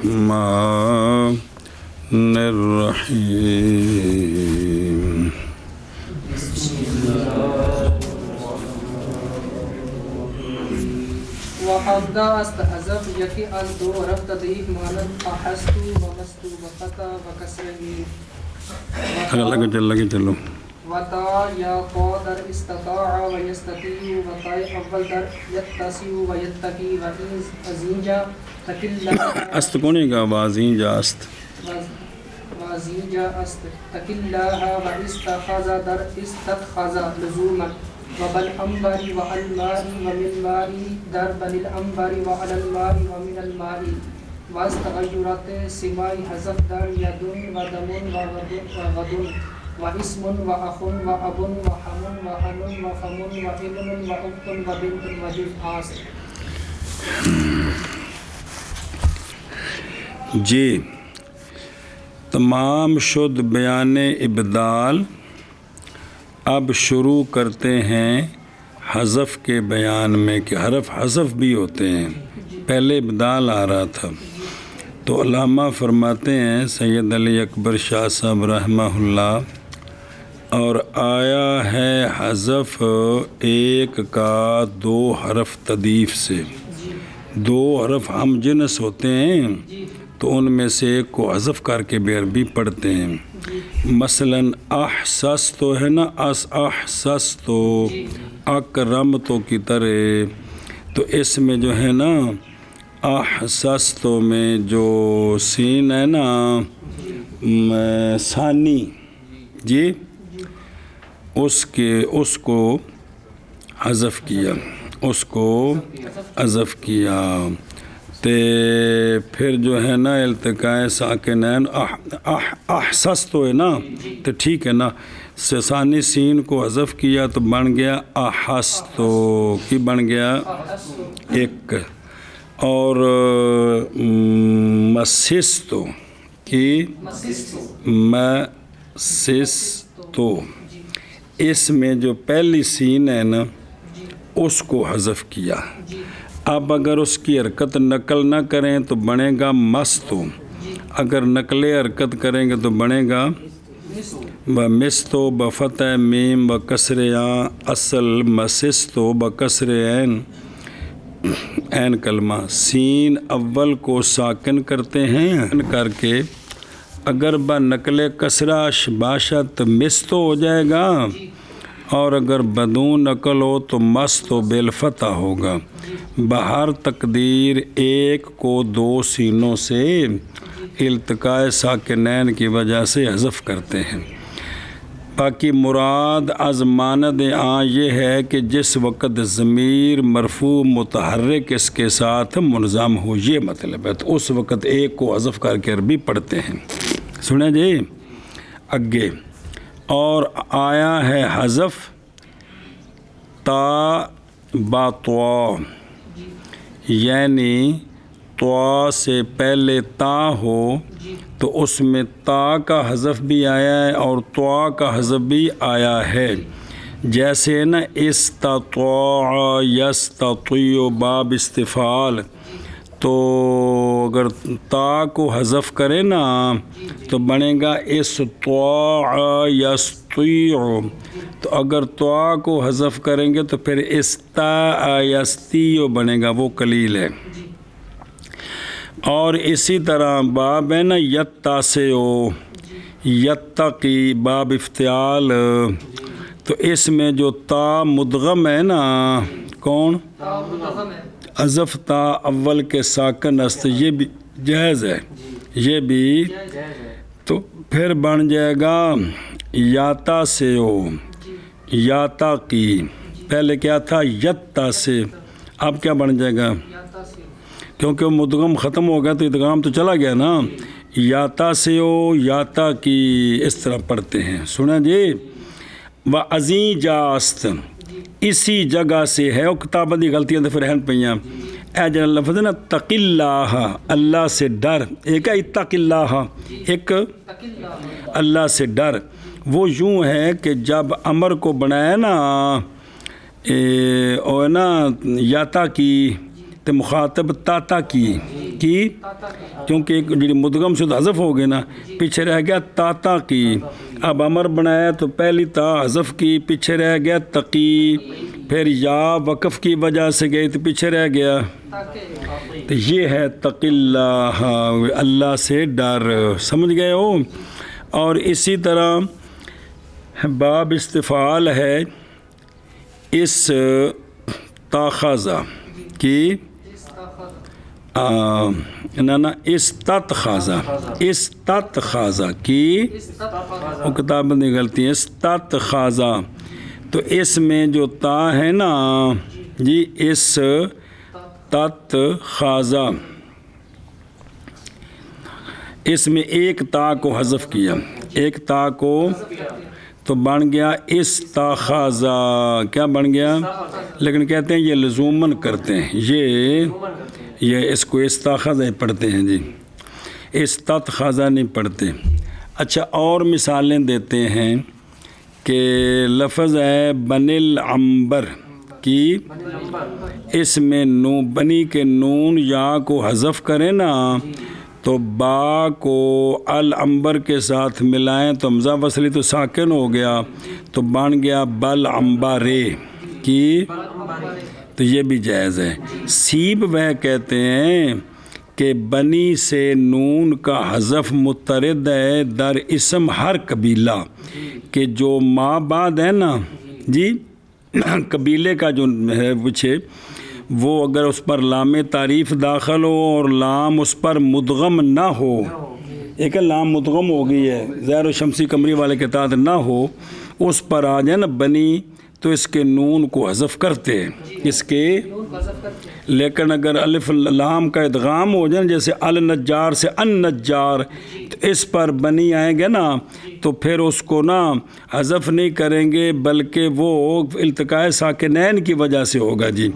الرحمن الرحیم. وحمد است حذف یکی از دو حرف تضعیف مانند احستو و مستو و فتح و کسرگی لگے چلو. و تا یا قا در استطاع و یستطیع و تای اول در یتسی و یتقی و ازینجا تکل است کونے گا وازین جاست. وازینجا است تکلها و استخذ در استخذ لزوما وبالأنبار والماء ومن ماء در بن الأنبار وعلى الماء ومن الماء واستغيرت سماء حذف در يد ودم وغد واسم وأخ وأب وحم وحن وفم وابن وأخت وبنت وجزء آست. جی تمام شد بیان ابدال. اب شروع کرتے ہیں حذف کے بیان میں کہ حرف حذف بھی ہوتے ہیں. پہلے ابدال آ رہا تھا تو علامہ فرماتے ہیں سید علی اکبر شاہ صاحب رحمہ اللہ، اور آیا ہے حذف ایک کا دو حرف تضعیف سے. دو حرف ہم جنس ہوتے ہیں تو ان میں سے ایک کو حذف کر کے بھی عربی پڑھتے ہیں. مثلاً احسستو ہے نا، احسستو اکرمتو کی طرح. تو اس میں جو ہے نا احسستو میں جو سین ہے نا ثانی، جی اس کو حذف کیا، اس کو حذف کیا. پھر جو ہے نا التقاء ساکنین احسستو ہے نا، تو ٹھیک ہے نا، ثانی سین کو حذف کیا تو بن گیا احستو، کی بن گیا ایک. اور مسستو کی مسستو، اس میں جو پہلی سین ہے نا اس کو حذف کیا. اب اگر اس کی حرکت نقل نہ کریں تو بنے گا مستو، اگر نقل حرکت کریں گے تو بنے گا بمستو بفتح میم بکسر آں اصل مسستو بکسر عین کلمہ. سین اول کو ساکن کرتے ہیں کر کے، اگر بنقل کسرہ باشد مستو ہو جائے گا، اور اگر بدون نقل ہو تو مست و بالفتح ہوگا. بہر تقدیر ایک کو دو سینوں سے التقاء ساکنین کی وجہ سے حذف کرتے ہیں. باقی مراد از ماند یہ ہے کہ جس وقت ضمیر مرفوع متحرک اس کے ساتھ منظم ہو، یہ مطلب ہے. تو اس وقت ایک کو حذف کر کے عربی پڑھتے ہیں. سنیں جی اگے. اور آیا ہے حذف تا با طوا، یعنی طوا سے پہلے تا ہو تو اس میں تا کا حذف بھی آیا ہے اور طوا کا حذف بھی آیا ہے. جیسے نا استطاع یستطیع باب استفعال، تو اگر تا کو حذف کرے نا تو بنے گا استطاع یستطیع. تو اگر طا کو حذف کریں گے تو پھر استطاع یستطیع بنے گا، وہ قلیل ہے. اور اسی طرح باب ہے نا یتاسع یتقی باب افتعال، تو اس میں جو تا مدغم ہے نا، کون حذف تا اول کے ساکن است، یہ بھی جائز ہے، یہ بھی. تو پھر بن جائے گا یاتا سے ہو یاتا کی، پہلے کیا تھا یتا سے، اب کیا بن جائے گا؟ کیونکہ وہ مدغم ختم ہو گیا تو ادغام تو چلا گیا نا. یاتا سے ہو یاتا کی، اس طرح پڑھتے ہیں. سنیں جی. و ازیں جاست اسی جگہ سے ہے، وہ کتابت کی غلطیاں تو پھر ہیں پہیاں. اے جنرل لفظ ہے نا تق اللہ، اللہ سے ڈر. ایک ہے اتق اللہ، ایک اللہ سے ڈر. وہ یوں ہے کہ جب امر کو بنایا نا اور نا یاتا کی تو مخاطب تاتا کی کی کیونکہ ایک جی مدغم شد حذف ہو گئے نا پیچھے رہ گیا تا کی اب امر بنایا تو پہلی تا حذف کی پیچھے رہ گیا تقی پھر یا وقف کی وجہ سے گئی تو پیچھے رہ گیا تو یہ ہے تقی اللہ اللہ سے ڈر سمجھ گئے ہو اور اسی طرح باب استفعال ہے اس تاخذہ کی استتخاذہ کی وہ کتاب میں غلطی ہے استتخاذہ تو اس میں جو تا ہے نا جی استتخاذہ اس میں ایک تا کو حذف کیا ایک تا کو تو بن گیا استخاذہ کیا بن گیا لیکن کہتے ہیں یہ لزوماً کرتے ہیں یہ اس کو استخاذہ پڑھتے ہیں جی استتخاذہ نہیں پڑھتے اچھا اور مثالیں دیتے ہیں کہ لفظ ہے بن العنبر کی اس میں بنی کے نون یا کو حذف کریں نا تو با کو العنبر کے ساتھ ملائیں تو حمزہ وصلی تو ساکن ہو گیا تو بن گیا بل عنبرے کی تو یہ بھی جائز ہے سیب وہ کہتے ہیں کہ بنی سے نون کا حذف مترد ہے در اسم ہر قبیلہ کہ جو ماں بعد ہے نا جی قبیلے کا جو ہے پوچھے وہ اگر اس پر لام تعریف داخل ہو اور لام اس پر مدغم نہ ہو ایک لام مدغم ہو گئی ہے زہر و شمسی قمری والے کے تحت نہ ہو اس پر آ جائے نا بنی تو اس کے نون کو حذف کرتے ہیں اس کے لیکن اگر الف لام کا ادغام ہو جائے جیسے النجار سے النجار تو اس پر بنی آئیں گے نا تو پھر اس کو نا حذف نہیں کریں گے بلکہ وہ التقاء ساکنین کی وجہ سے ہوگا جی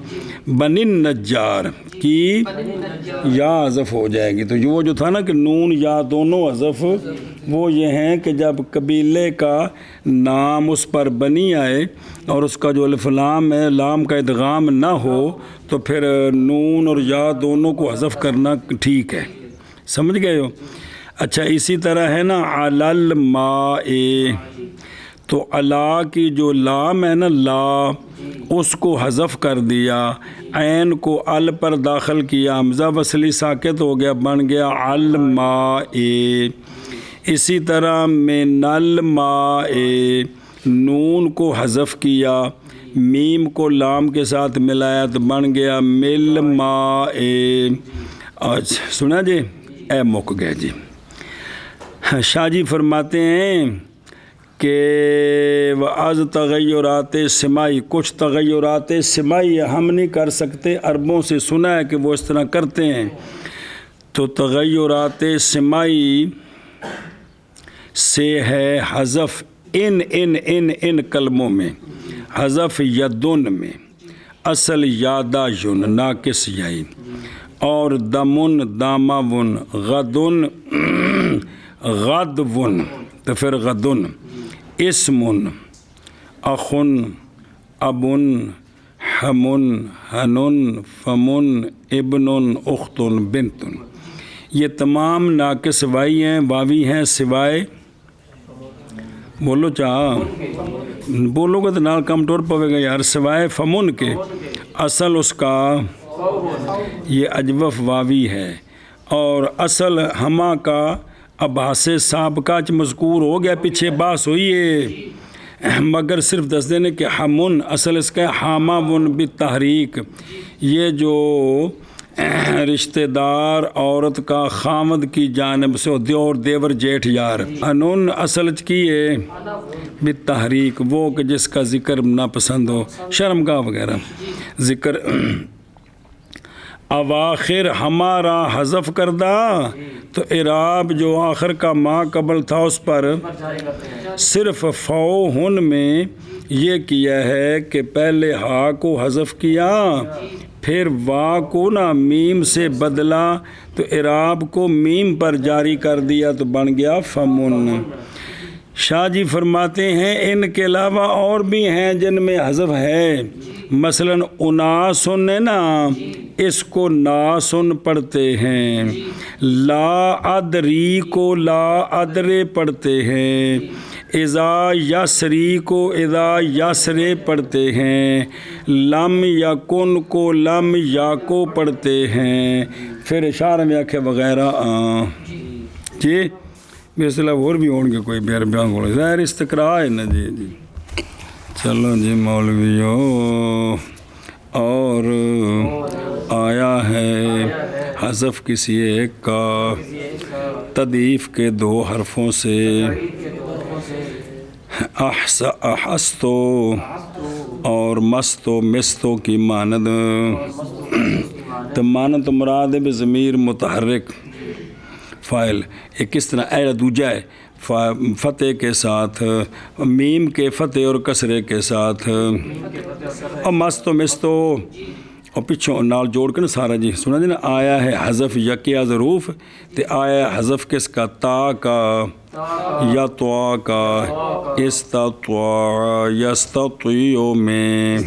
بنی النجار کی یا حذف ہو جائے گی تو وہ جو تھا نا کہ نون یا دونوں حذف وہ یہ ہیں کہ جب قبیلے کا نام اس پر بنی آئے اور اس کا جو الف لام ہے لام کا ادغام نہ ہو تو پھر نون اور یا دونوں کو حذف کرنا ٹھیک ہے سمجھ گئے ہو اچھا اسی طرح ہے نا علل ماء تو علا کی جو لام ہے نا لا اس کو حذف کر دیا عین کو ال پر داخل کیا حمزہ وصلی ساکت ہو گیا بن گیا الماء اسی طرح من الماء نون کو حذف کیا میم کو لام کے ساتھ ملایا تو بن گیا مل ماء اچھا سنا جی اے مک گئے جی شاہ جی فرماتے ہیں کہ وَأَذْ تغیرات سمائی کچھ تغیرات سمائی ہم نہیں کر سکتے عربوں سے سنا ہے کہ وہ اس طرح کرتے ہیں تو تغیرات سمائی سے ہے حذف ان کلموں میں حذف یدن میں اصل یادا یون ناقص یائی اور دمن داماون غدن غدون تو پھر غدن اسمن اخن ابن ہمن ہنن فمن ابن اختن بنتن یہ تمام ناقص وائی ہیں واوی ہیں سوائے بولو چاہ بولو گے تو نال کم ٹور پوے گا یار سوائے فمن کے اصل اس کا یہ اجوف واوی ہے اور اصل ہما کا اباس سابقہ مذکور ہو گیا پیچھے باس ہوئی ہے مگر صرف دس دینے کہ ہمن اصل اس کا حامہ ون بالتحریک یہ جو رشتہ دار عورت کا خامد کی جانب سے دیور دیور جیٹھ یار انون اصل کی ہے بالتحریک وہ کہ جس کا ذکر ناپسند ہو شرمگاہ وغیرہ ذکر اواخر ہمارا حذف کردہ تو اعراب جو آخر کا ما قبل تھا اس پر صرف فو ہن میں یہ کیا ہے کہ پہلے ہا کو حذف کیا پھر وا کو نا میم سے بدلا تو اعراب کو میم پر جاری کر دیا تو بن گیا فمن شاہ جی فرماتے ہیں ان کے علاوہ اور بھی ہیں جن میں حذف ہے، مثلاً اناسن ہے نا، اس کو ناسن پڑھتے ہیں، لا ادری کو لا ادرے پڑھتے ہیں، اذا یسری کو اذا یسرے پڑھتے ہیں، لم یکن کو لم یاکو پڑھتے ہیں، پھر اشارہ میں آکھے وغیرہ جی مثلا اور بھی ہوں گے کوئی بیر بیان کو ظاہر استقراء ہے نا جی جی چلو جی مولویو اور آیا ہے حذف کسی ایک کا تضعیف کے 2 حرفوں سے، احستو اور مستو مستو کی مانند، تو مانند مراد ہے بضمیر متحرک فاعل، ایک کس طرح اے دوجہ ہے فتح کے ساتھ، میم کے فتح اور کسرے کے ساتھ، اور مستو مستو اور پچھوں نال جوڑ کے نا سارا جی سنا جی نا، آیا ہے حذف یکیا ظروف، تے آیا ہے حذف کس کا، تا کا یا طوا کا، استطاع یستطیع میں،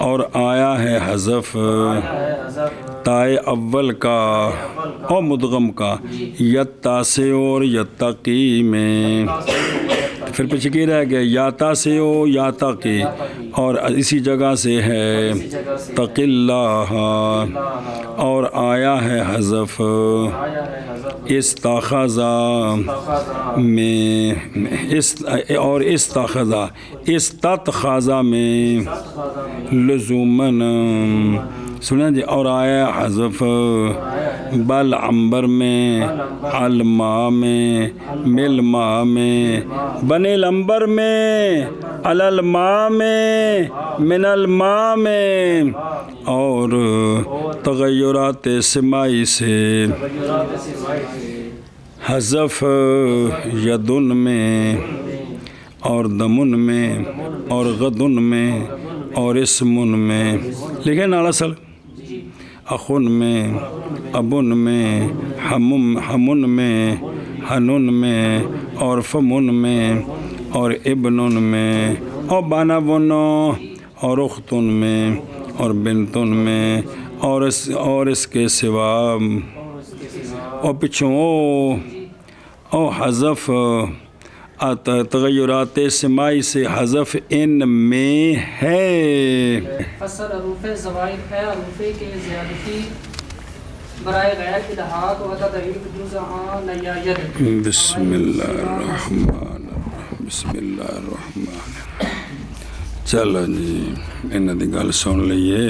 اور آیا ہے حذف تائے اول کا اور مدغم کا، یتاسع اور یتقی میں، پھر پیچھے کی رہ گیا یا تاسع یا تقی، اور اسی جگہ سے ہے تق اللہ، اور آیا ہے حذف استاخذہ میں، اور استاخذہ استتخذہ میں لزوماً سنیں جی، اور آیا حذف بل عنبر میں، الماء میں، ملما میں، بن العنبر میں، الماء میں، من الماء میں، اور تغیرات سمائی سے حذف یدن میں اور دمن میں اور غدن میں اور اسمن میں، لکھیں نا اصل اخن میں، ابن میں، ہمن میں، ہنن میں اور فمن میں اور ابنن میں اور بانبنو اور اختن میں اور بنتن میں، اور اس کے سوا اور پچھوں او حذف تغیرات سمائی سے حذف ان میں ہے، اثر حروف زوائد ہے حروف کے زیادتی برائے غیر الحاق و تدعیق جزء نیا ید۔ بسم اللہ الرحمن الرحیم، بسم اللہ الرحمن الرحیم۔ چلو جی انہاں دی گل سن لئیے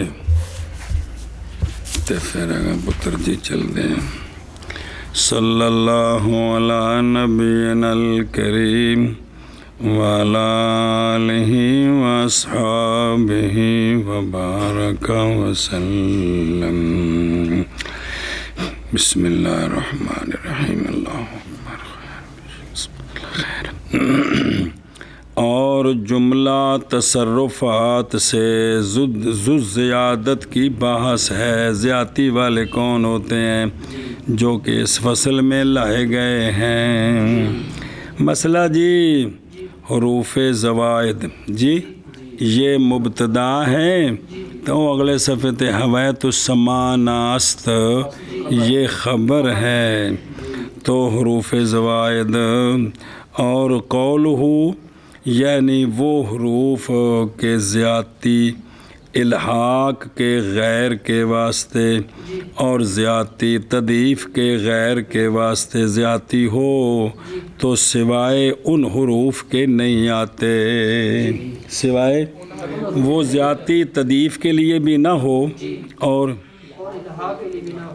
تے پھر اگر پتر جی چل دیں۔ صلی اللہ علی نبینا الکریم وعلی آلہ واصحابہ وبارک وسلم۔ بسم اللہ الرحمن الرحیم، اللہ اکبر۔ اور جملہ تصرفات سے زیادت کی بحث ہے، زیادتی والے کون ہوتے ہیں جو کہ اس فصل میں لائے گئے ہیں۔ مسئلہ جی حروف زوائد جی یہ مبتدا ہے، تو اگلے صفحے تے حویت السماء ناست یہ خبر ہے، تو حروف زوائد اور قولہ یعنی وہ حروف کے زیادتی الحاق کے غیر کے واسطے اور زیادتی تضعیف کے غیر کے واسطے زیادتی ہو تو سوائے ان حروف کے نہیں آتے، سوائے وہ زیادتی تضعیف کے لیے بھی نہ ہو اور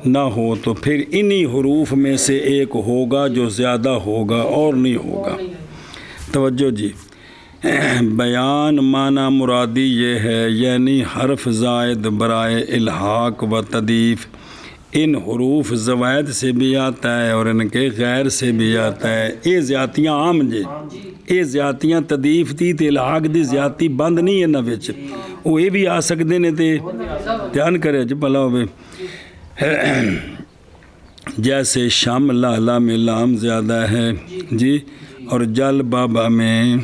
نہ ہو تو پھر انہی حروف میں سے ایک ہوگا جو زیادہ ہوگا اور نہیں ہوگا۔ توجہ جی، بیان معنی مرادی یہ ہے، یعنی حرف زائد برائے الحاق و تضعیف ان حروف زوائد سے بھی آتا ہے اور ان کے غیر سے بھی آتا ہے۔ یہ زیادتیاں عام جے، یہ زیادتیاں تضعیف دی تے الحاق دی زیادتی بند نہیں ہے نہ وچ، وہ یہ بھی آ سکتے نے تے دھیان کرے جی بھلا ہوئے۔ جیسے شم لالا میں لام زیادہ ہے جی، اور جل بابا میں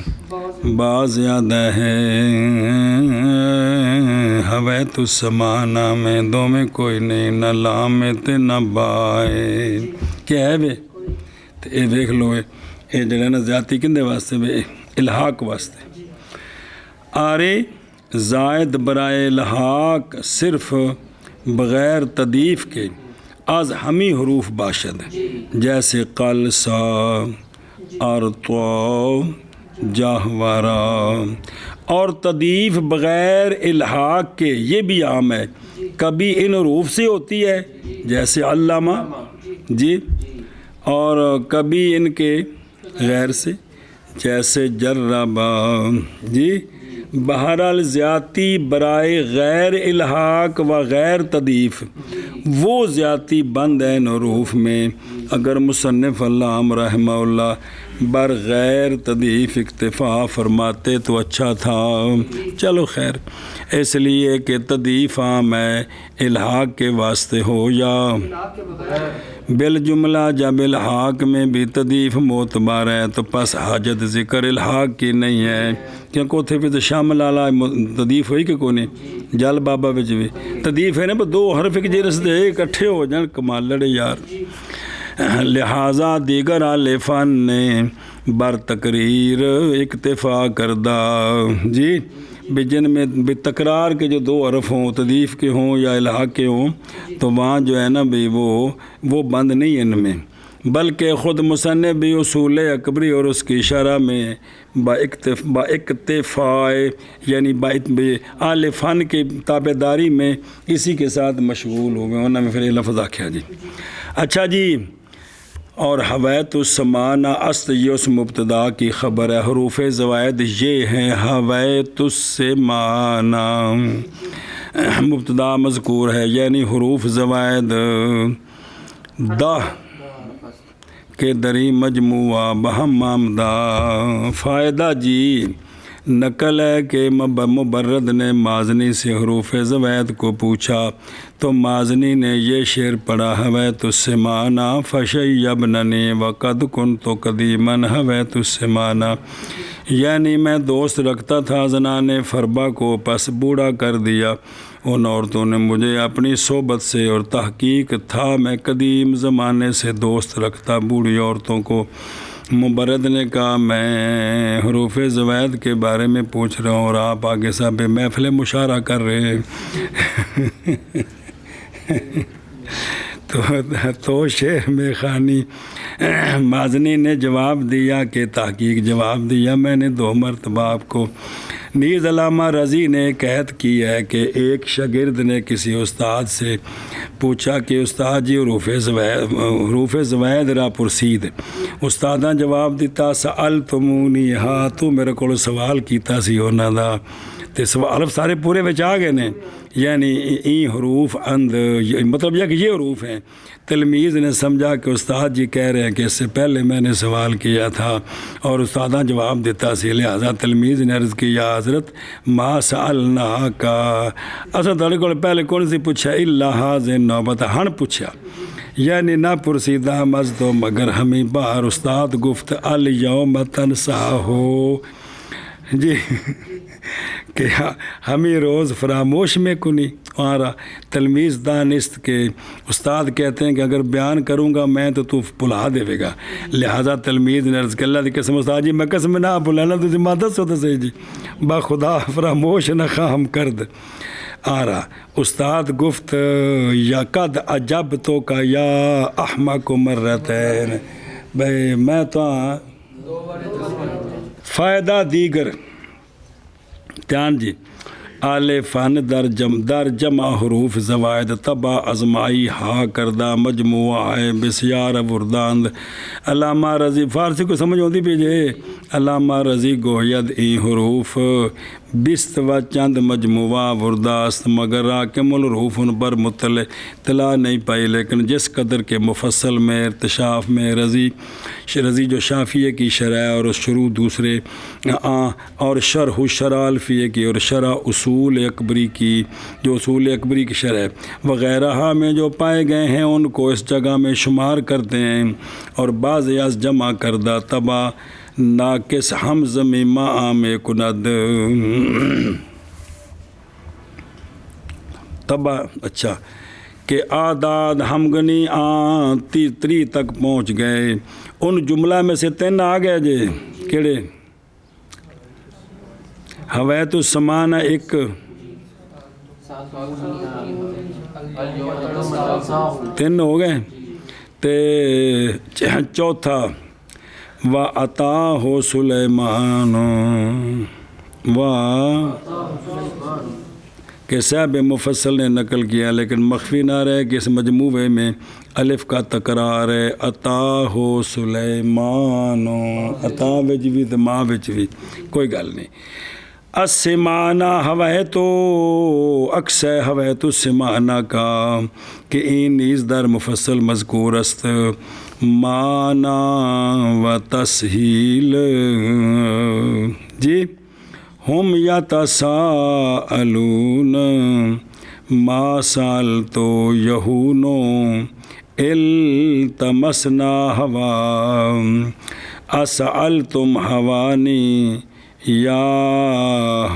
با زیادہ ہے، حویت السمانہ میں دو میں کوئی نہیں، نہ لام میں تے نہ با ہے، کیا ہے بے؟ تو یہ دیکھ لو یہ جڑا نا زیادتی کندے واسطے بے؟ الحاق واسطے۔ آرے زائد برائے الحاق صرف بغیر تضیف کے از ہمی حروف باشد، جیسے قل سا ارطو جاہورا، اور تضیف بغیر الحاق کے یہ بھی عام ہے، کبھی ان حروف سے ہوتی ہے جیسے علامہ جی، اور کبھی ان کے غیر سے جیسے جربا جی۔ بہرحال زیادتی برائے غیر الحاق و غیر تضیف وہ زیادتی بند ہے حروف میں، اگر مصنف علامہ رحمہ اللہ بر غیر تضیف اکتفا فرماتے تو اچھا تھا، چلو خیر، اس لیے کہ تضیف عام ہے، الحاق کے واسطے ہو یا بالجملہ، جب الحاق میں بھی تضیف معتبر ہے تو پس حاجت ذکر الحاق کی نہیں ہے، کیونکہ اتنے پہ تو شامل آلہ تضیف ہوئی کہ کوئی نہیں، جل بابا بچ بھی تضیف ہے نا، پر دو حرف ایک جرس دے اکٹھے ہو جان کمال لڑے یار۔ لہٰذا دیگر الفان نے بر تقریر اکتفا کردہ جی، جن میں تکرار کے جو دو حرف ہوں، تضیف کے ہوں یا الحاق کے ہوں، تو وہاں جو ہے نا بھی وہ بند نہیں ان میں، بلکہ خود مصنف بھی اصول اکبری اور اس کی شرح میں با اکتفاء یعنی اہل فن کی تابع داری میں اسی کے ساتھ مشغول ہوئے، انہوں نے پھر یہ لفظ آکھیا جی۔ اچھا جی، اور حویت السمانہ است یہ اس مبتدا کی خبر ہے، حروف زوائد یہ ہیں حویت السمانہ، مبتدا مذکور ہے، یعنی حروف زوائد دہ کے دری مجموعہ بہم آمدہ۔ فائدہ جی، نقل ہے کہ مبرد نے مازنی سے حروف زوائد کو پوچھا تو مازنی نے یہ شعر پڑھا، حویت السمانہ فشیبننی وقد کنت قدیما حویت السمانہ، یعنی میں دوست رکھتا تھا زنان فربا کو، پس بوڑھا کر دیا ان عورتوں نے مجھے اپنی صحبت سے، اور تحقیق تھا میں قدیم زمانے سے دوست رکھتا بوڑھی عورتوں کو۔ مبرد نے کہا میں حروف زوائد کے بارے میں پوچھ رہا ہوں اور آپ آگے صاحب محفل مشاعرہ کر رہے ہیں۔ تو شعر میں خانی مازنی نے جواب دیا کہ تحقیق جواب دیا میں نے 2 مرتبہ آپ کو۔ نیز علامہ رضی نے قید کی ہے کہ ایک شاگرد نے کسی استاد سے پوچھا کہ استاد جی حروف زوائد را پرسید، استاداں جواب دیتا سألتمونی، ہاں تو میرے کو سوال کیتا سی انہاں دا، تے حرف سارے پورے وچ آ گئے نے، یعنی این حروف اند مطلب یہ کہ یہ حروف ہیں۔ تلمیذ نے سمجھا کہ استاد جی کہہ رہے ہیں کہ اس سے پہلے میں نے سوال کیا تھا اور استاداں جواب دیتا سی، لہٰذا تلمیذ نے عرض کی یا حضرت ما سألنا کا، اصل تھوڑے کو پہلے کون سی پوچھا الا ھذ نوبت، ہن پوچھا یعنی نہ پرسیدہ مزدو مگر ہمیں بار، استاد گفت الیوم تنساہو جی کہ ہمیں روز فراموش میں کنی، اور تلمیذ دانست کے استاد کہتے ہیں کہ اگر بیان کروں گا میں تو بھلا دے گا، لہٰذا تلمیذ نے عرض کہ اللہ دی قسم استاد جی میں قسم نہ بھلانا تو ماں دسو تو صحیح جی، با خدا فراموش نہ خواہم کرد۔ استاد گفت یا قد عجب تو کا یا احمق مرتین، بھائی میں تو فائدہ دیگر دھیان جی، آل فن در جمع حروف زوائد طبع ازمائی ہا کردہ مجموعہ ہے بسیار ورداند۔ علامہ رضی فارسی کو سمجھ ہوتی پی جے، علامہ رضی گوید ای حروف بست و چند مجموعہ برداشت مگر راکم الروف ان پر اطلاع نہیں پائی، لیکن جس قدر کے مفصل میں ارتشاف میں رضی جو شافیہ کی شرح اور شروع دوسرے اور شرح شرح الفیہ کی اور شرح اصول اکبری کی جو اصول اکبری کی شرح وغیرہ میں جو پائے گئے ہیں ان کو اس جگہ میں شمار کرتے ہیں، اور بعض از جمع کردہ تبا ناقص حمز میما عام کند تبا اچھا کہ آداد ہمگنی تری تک پہنچ گئے۔ ان جملہ میں سے 3 آ گئے جے کیڑے؟ حویت السمانہ ایک 3 ہو گئے تے چوتھا وَأَتَاهُ سُلَيْمَانُ کہ صاحب مفصل نے نقل کیا، لیکن مخفی نہ رہے کہ اس مجموعے میں الف کا تکرار ہے۔ عطاہ سلیمان، عطا وچ بھی تے ماں وچ بھی کوئی گل نہیں۔ السمانہ حویت اکثر حویت السمانہ کا کہ این نیز در مفصل مذکور است مانا و تسہیل جی ہم یتساءلون ما سالتو یہونو التمسنا ہوا اسألتم ہوانی یا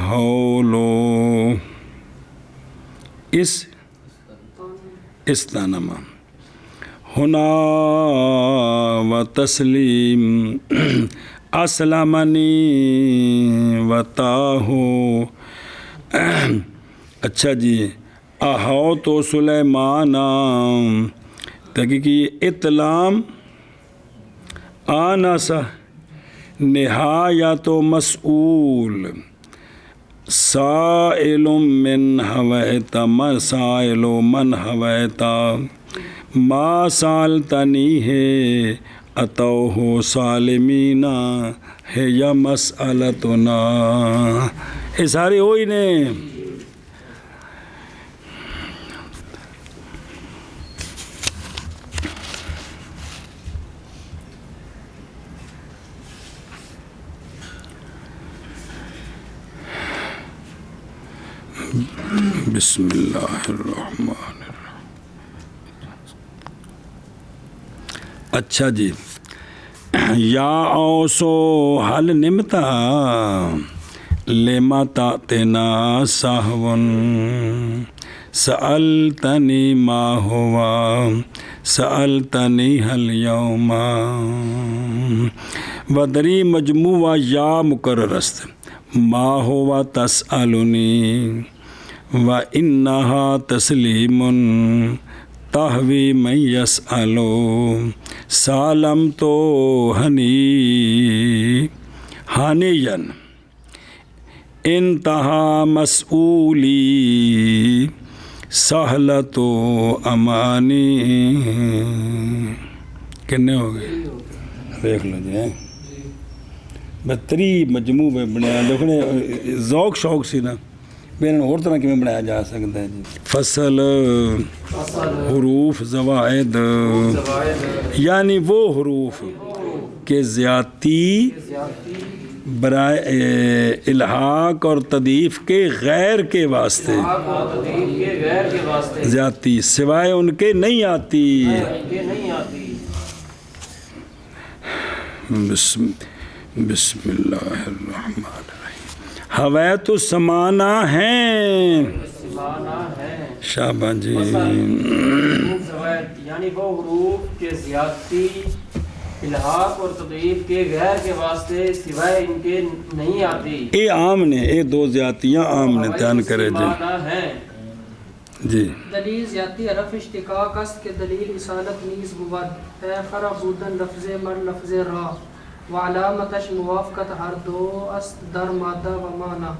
ہولو استانما ہنا و تسلیم اسلامنی و تاہو۔ اچھا جی اہو تو سلیمان تحقیقی اطلام آناسا نہایت و مسئول سائل من ہویتا مسائل من ہویتا ما سالتنی ہے اتوہ سالمینہ ہے یا مسئلتنا، یہ سارے ہوئی نے۔ بسم اللہ الرحمن الرحیم۔ اچھا جی یا اوسو حل نمتا لما تاتنا سہون سألتنی ما ہوا سألتنی حل یوما ودری مجموعہ یا مقرر است ما ہوا تسألنی و انہا تسلیم تحوی من یسألو سالم تو ہنیین انتہا مسئولی سہلت و امانی۔ کتنے ہو گئے دیکھ لو جی، بہتری مجموعے بنایا دیکھنے ذوق شوق سی نا بین اور طرح کی میں بنایا جا سکتا ہے جی۔ فصل حروف زوائد یعنی وہ حروف کے زیادتی برائے الحاق اور تضعیف کے غیر کے واسطے زیادتی سوائے ان کے نہیں آتی۔ بسم اللہ الرحمن الرحیم۔ حویت السمانہ ہیں شابان جی، یعنی وہ حروف کے زیادتی الحاق اور تضعیف کے غیر کے واسطے سوائے ان کے نہیں آتی۔ اے عام نے اے 2 زیادتیاں عام نے دھیان کرے جی جی۔ دلیل زیادتی حرف اشتقاق است کہ دلیل اصالت نیز بود اے خرابودن لفظ مر لفظ را و علامتش موافقت ہر 2 است در مادہ و معنی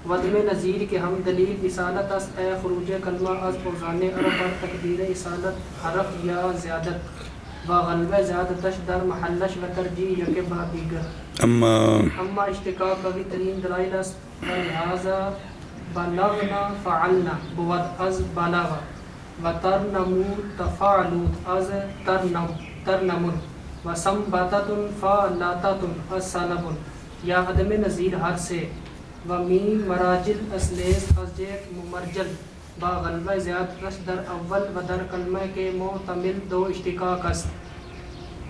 ودم نظیر کہ ہم دلیل اصالت است اے خروج کلمہ از اوزان عرب بر تقدیر اصالت حرف یا زیادت و غلبہ زیادتش در محلش و ترجیح یک با دیگر۔ اما اشتقاق قوی ترین دلائل است لہذا بلغنا فعلنا بود از بلغ و ترنمو تفعلوت از ترنمون و سنبتتن فعلاتتن از سنبن یا عدم نظیر ہر سے و میم مراجل اسلیس از جیک ممرجل با غلبہ زیاد رش در اول و در کلمہ کے محتمل دو اشتقاق است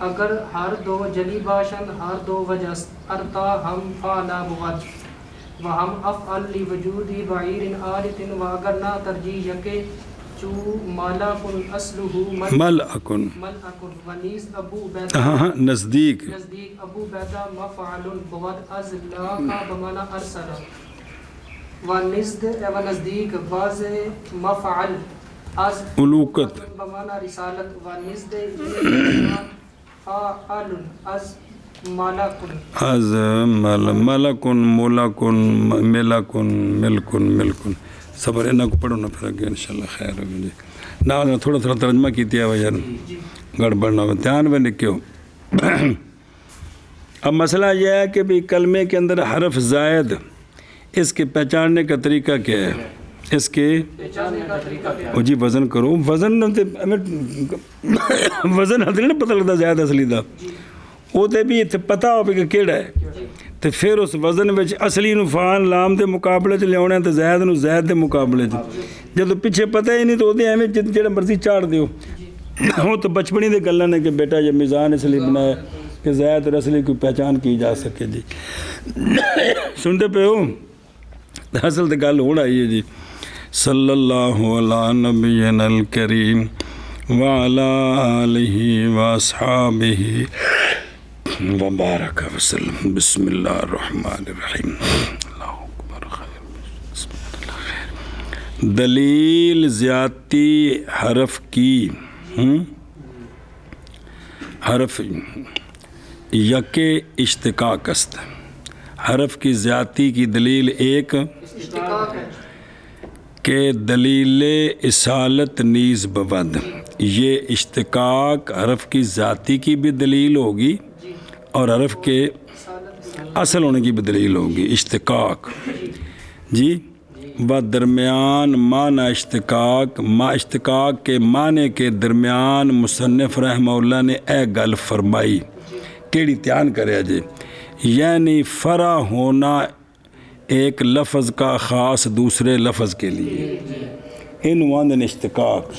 اگر ہر دو جلی باشند ہر دو وجہ ارتا ہم فعلا بود و ہم افعل لی وجودی بعیر آلت و اگر نہ ترجیح یکے چو مالا کن اصلہ ملعکن و نیز ابو بیدہ ہاں نزدیک ابو بیدہ مفعل بود از لاقا بمانا ارسل و نزدیک باز مفعل از علوقت بمانا رسالت و نزد فاعل از مالکن از ملکن ملکن ملکن ملکن صبر انہوں کو پڑھو نا پھر آگے انشاءاللہ خیر ہوگی جی نہ تھوڑا تھوڑا ترجمہ کیتی ہے یار گڑبڑ نہ ہو دھیان میں لکھو اب مسئلہ یہ ہے کہ بھی کلمے کے اندر حرف زائد اس کے پہچاننے کا طریقہ کیا ہے اس کے جی وزن کرو وزن وزن ہاتھ نہیں پتہ لگتا زائد اصلی دا وہ تے بھی اتنے پتہ ہو کہ کیڑا ہے تو پھر اس وزن وچ اصلی نو فعل لام دے مقابلے چ لیاونا تے زائد نو زائد دے مقابلے چ جدوں پیچھے پتہ ہی نہیں تو اودے ایویں جڑا مرضی چاڑ دیو وہ تو بچپنی دے گلاں نے کہ بیٹا یہ میزان اس لیے بنایا کہ زائد اور اصلی کی پہچان کی جا سکے جی سنتے پہ ہو اصل تو گل ہونا ہی ہے جی صلی اللہ علی نبینا الکریم وعلی آلہ واصحابہ وبارک وسلم بسم اللہ الرحمن الرحیم اللہ اکبر خیر دلیل زیادتی حرف کی حرف یک اشتقاق است حرف کی زیادتی کی دلیل ایک کہ دلیل اصالت نیز بود یہ اشتقاق حرف کی ذاتی کی بھی دلیل ہوگی اور حرف کے اصل ہونے کی بھی دلیل ہوگی اشتقاق جی و درمیان معنی اشتقاق اشتقاق کے معنی کے درمیان مصنف رحمہ اللہ نے اے گل فرمائی کیڑی دھیان کرے جی یعنی فرع ہونا ایک لفظ کا خاص دوسرے لفظ کے لیے ان واندن اشتقاق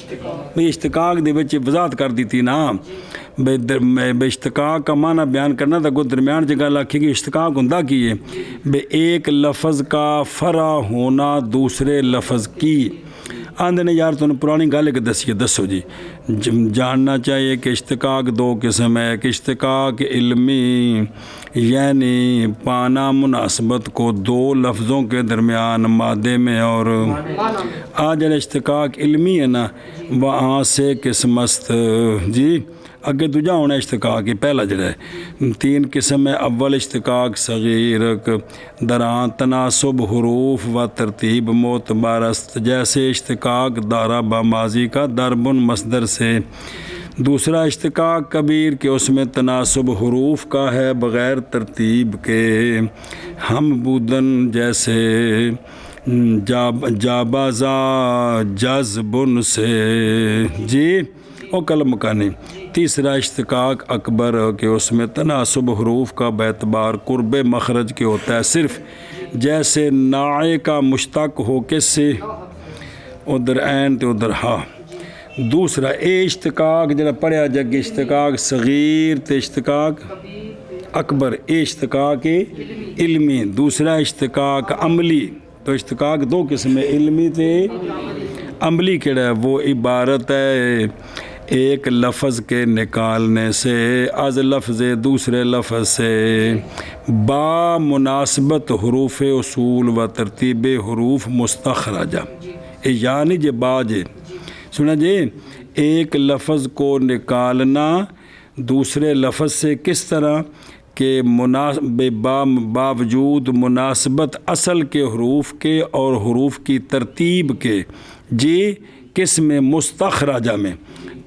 بھئی اشتقاق دے بچے وضاحت کر دیتی نا بے اشتقاق کا معنی بیان کرنا تھا کو درمیان جگہ لکھی کہ اشتقاق ہندہ کیے بے ایک لفظ کا فرع ہونا دوسرے لفظ کی آندھے نے یار تو نے پرانی گالے کے دسیے دسو جی جاننا چاہیے کہ اشتقاق دو قسم ہے کہ اشتقاق علمی یعنی پانا مناسبت کو دو لفظوں کے درمیان مادے میں اور آج اشتقاق علمی ہے نا وہاں سے قسم است جی اگے دوجا ہونا اشتقاق کی پہلا جڑا ہے تین قسم ہے اول اشتقاق صغیر دران تناسب حروف و ترتیب معتبر است جیسے اشتقاق دارا با ماضی کا دربن مصدر سے دوسرا اشتقاق کبیر کہ اس میں تناسب حروف کا ہے بغیر ترتیب کے ہم بودن جیسے جابازا جذبن سے جی او کلم مکانی تیسرا اشتقاق اکبر کہ اس میں تناسب حروف کا باعتبار قرب مخرج کے ہوتا ہے صرف جیسے ناعے کا مشتق ہو کس سے ادھر عین تے ادھر ہا دوسرا اے اشتقاق جڑا پڑھیا جگ اشتقاق صغیر تے اشتقاق اکبر اے اشتقاق علمی دوسرا اشتقاق عملی تو اشتقاق دو قسم ہے علمی تے عملی کیڑا ہے وہ عبارت ہے ایک لفظ کے نکالنے سے از لفظ دوسرے لفظ سے با مناسبت حروف اصول و ترتیب حروف مستخرجہ یعنی جے باجے سنا جی ایک لفظ کو نکالنا دوسرے لفظ سے کس طرح کہ باوجود مناسبت اصل کے حروف کے اور حروف کی ترتیب کے جی کس میں مستخرجہ میں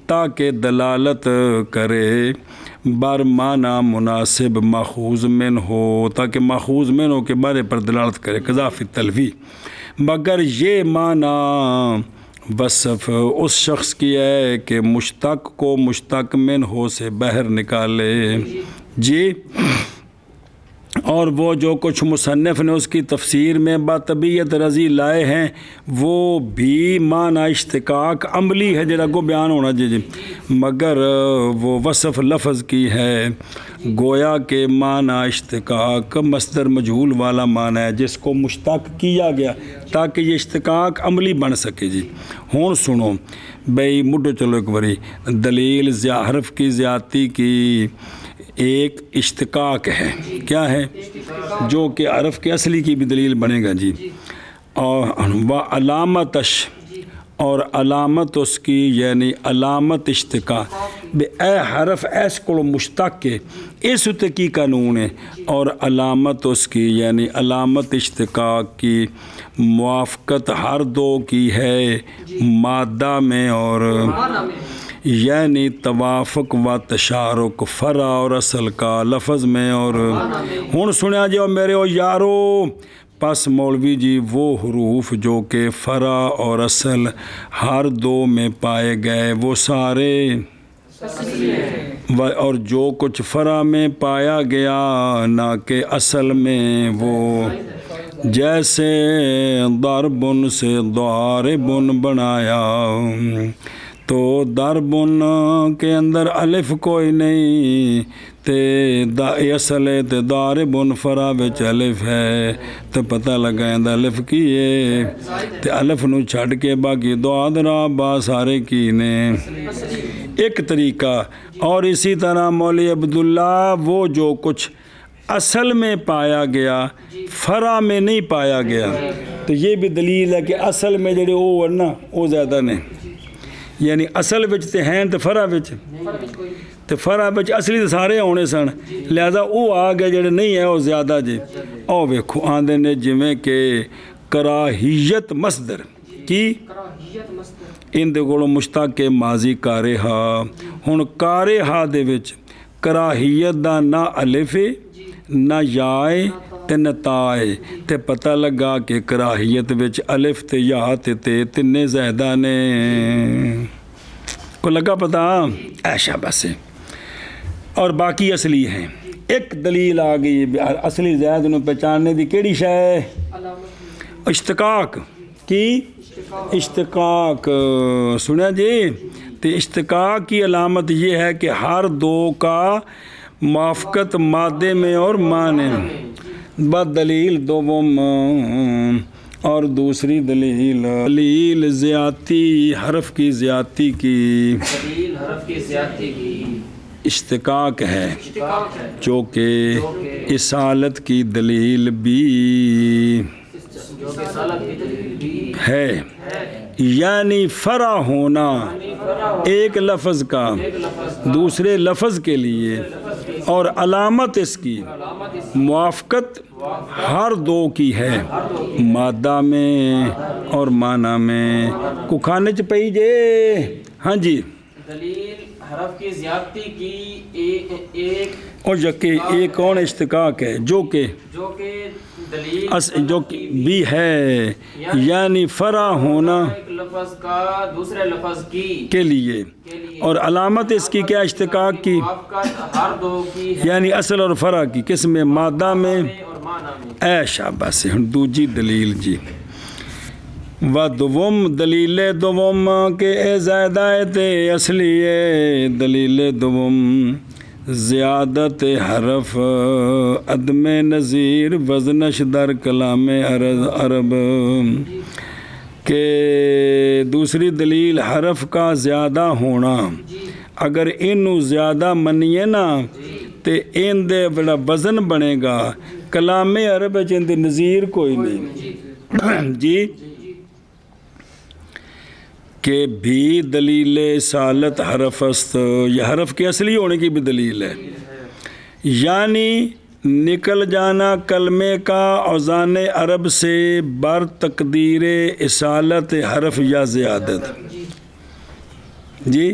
تاکہ دلالت کرے بر معنی مناسب ماخوذ من ہو، تاکہ ماخوذ من ہو کے بارے پر دلالت کرے، قذافی تلوی، مگر یہ معنی وصف اس شخص کی ہے کہ مشتق کو مشتق من ہو سے باہر نکالے جی۔ اور وہ جو کچھ مصنف نے اس کی تفسیر میں باطبیعت رضی لائے ہیں وہ بھی معنی اشتقاق عملی ہے جڑا کو بیان ہونا جی، مگر وہ وصف لفظ کی ہے، گویا کہ معنی اشتقاق مصدر مجہول والا معنی ہے جس کو مشتق کیا گیا تاکہ یہ اشتقاق عملی بن سکے جی۔ ہوں سنو بھئی مڈو چلو ایک باری، دلیل حرف کی زیادتی کی ایک اشتقاق ہے، کیا ہے؟ جو کہ حرف کے اصلی کی بھی دلیل بنے گا جی۔ اور علامتش، اور علامت اس کی یعنی علامت اشتقاق بے اے حرف ایس کو مشتق کے اس اتے کی قانون ہے، اور علامت اس کی یعنی علامت اشتقاق کی موافقت ہر دو کی ہے مادہ میں اور یعنی توافق و تشارک فرع اور اصل کا لفظ میں اور ہن سنیا جی میرے او یارو، پس مولوی جی وہ حروف جو کہ فرع اور اصل ہر دو میں پائے گئے وہ سارے اور جو کچھ فرع میں پایا گیا نہ کہ اصل میں، وہ جیسے ضربن سے ضاربن بنایا تو ضربن کے اندر الف کوئی نہیں تے اصل ہے تے ضاربن فرع وچ الف ہے تو پتہ لگا اندر الف کی ہے تے الف نو چھڑ کے باقی دو آدرا با سارے کی نے ایک طریقہ۔ اور اسی طرح مولوی عبداللہ وہ جو کچھ اصل میں پایا گیا فرع میں نہیں پایا گیا، تو یہ بھی دلیل ہے کہ اصل میں جڑے وہ ورنہ وہ زیادہ نے، یعنی اصل وچ تے ہیں تے فرع وچ تے فرع وچ اصلی تے سارے ہونے سن، لہذا وہ آ گئے جڑے نہیں ہیں وہ زیادہ جی۔ او ویکھو آندے نے جویں کہ کراہیت مصدر کی ان دے کولوں مشتق کے ماضی کارہا، ہن کارہا دے وچ کراہیت دا نہ الف نہ یا تے نہ تا تے پتہ لگا کہ کراہیت وچ الف تے یا تے تینے زیادہ نے، کو لگا پتہ ایشا بس، اور باقی اصلی ہیں۔ ایک دلیل آ گئی اصلی زید نو پہچاننے دی، کیڑی شے؟ اشتقاق کی اشتقاق سنیا جی، تے اشتقاق کی علامت یہ ہے کہ ہر دو کا موافقت مادے میں اور معنی، بد دلیل دوم، اور دوسری دلیل زیادتی حرف کی زیادتی کی دلیل حرف کی زیادتی کی اشتقاق ہے جو کہ اصالت کی دلیل بھی ہے، یعنی فرع ہونا ایک لفظ کا دوسرے لفظ کے لیے، اور علامت اس کی موافقت ہر دو کی ہے مادہ میں اور معنی میں، کو کھانے چ پئی جے ہاں جی۔ دلیل حرف کی زیادتی کی ایک اور یقین ایک کون اشتقاق ہے جو کہ دلیل جو کہ بھی ہے، یعنی فرع ہونا ایک لفظ کا دوسرے لفظ کی کے لیے، اور علامت اس کی کیا اشتقاق کی، موافقت ہر دو کی ہے یعنی اصل اور فرع کی، کس میں؟ مادہ میں اور معنی میں۔ اے شاباش۔ دوجی دلیل جی، و دوم دلیل دوم کہ اے زائدہ تے اصلی ہے، دلیل دوم زیادت حرف عدم نظیر وزنش در کلام عرب، کہ دوسری دلیل حرف کا زیادہ ہونا، اگر انہوں زیادہ منیے نا تے ان دے بڑا وزن بنے گا، کلام عرب ان دے نظیر کوئی نہیں جی۔ کہ بھی دلیل اصالت حرف است، یہ حرف کے اصلی ہونے کی بھی دلیل ہے، یعنی نکل جانا کلمے کا اوزان عرب سے بر تقدیر اصالت حرف یا زیادت جی۔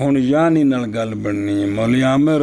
ਹੁਣ ਯਾਨੀ ਨਾਲ ਗੱਲ ਬਣਨੀ ਹੈ ਮੌਲੀ ਆਮਰ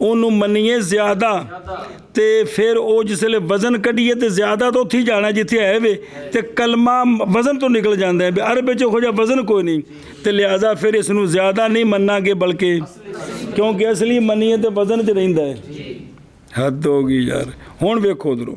ਉਹਨੂੰ ਮੰਨੀਏ ਜ਼ਿਆਦਾ ਤੇ ਫਿਰ ਉਹ ਜਿਸਲੇ ਵਜ਼ਨ ਕੱਢੀਏ ਤੇ ਜ਼ਿਆਦਾ ਤਾਂ ਉੱਥੇ ਹੀ ਜਾਣਾ ਜਿੱਥੇ ਹੈ ਵੇ ਤੇ ਕਲਮਾ ਵਜ਼ਨ ਤੋਂ ਨਿਕਲ ਜਾਂਦਾ ਹੈ ਵੀ ਅਰਬ ਵਿੱਚ ਇਹੋ ਜਿਹਾ ਵਜ਼ਨ ਕੋਈ ਨਹੀਂ ਤੇ ਲਿਹਾਜ਼ਾ ਫਿਰ ਇਸ ਨੂੰ ਜ਼ਿਆਦਾ ਨਹੀਂ ਮੰਨਾਂਗੇ ਬਲਕਿ ਕਿਉਂਕਿ ਅਸਲੀ ਮੰਨੀਏ ਤੇ ਵਜ਼ਨ 'ਚ ਰਹਿੰਦਾ ਹੈ ਹੱਦ ਹੋ ਗਈ ਯਾਰ ਹੁਣ ਵੇਖੋ ਉਧਰੋਂ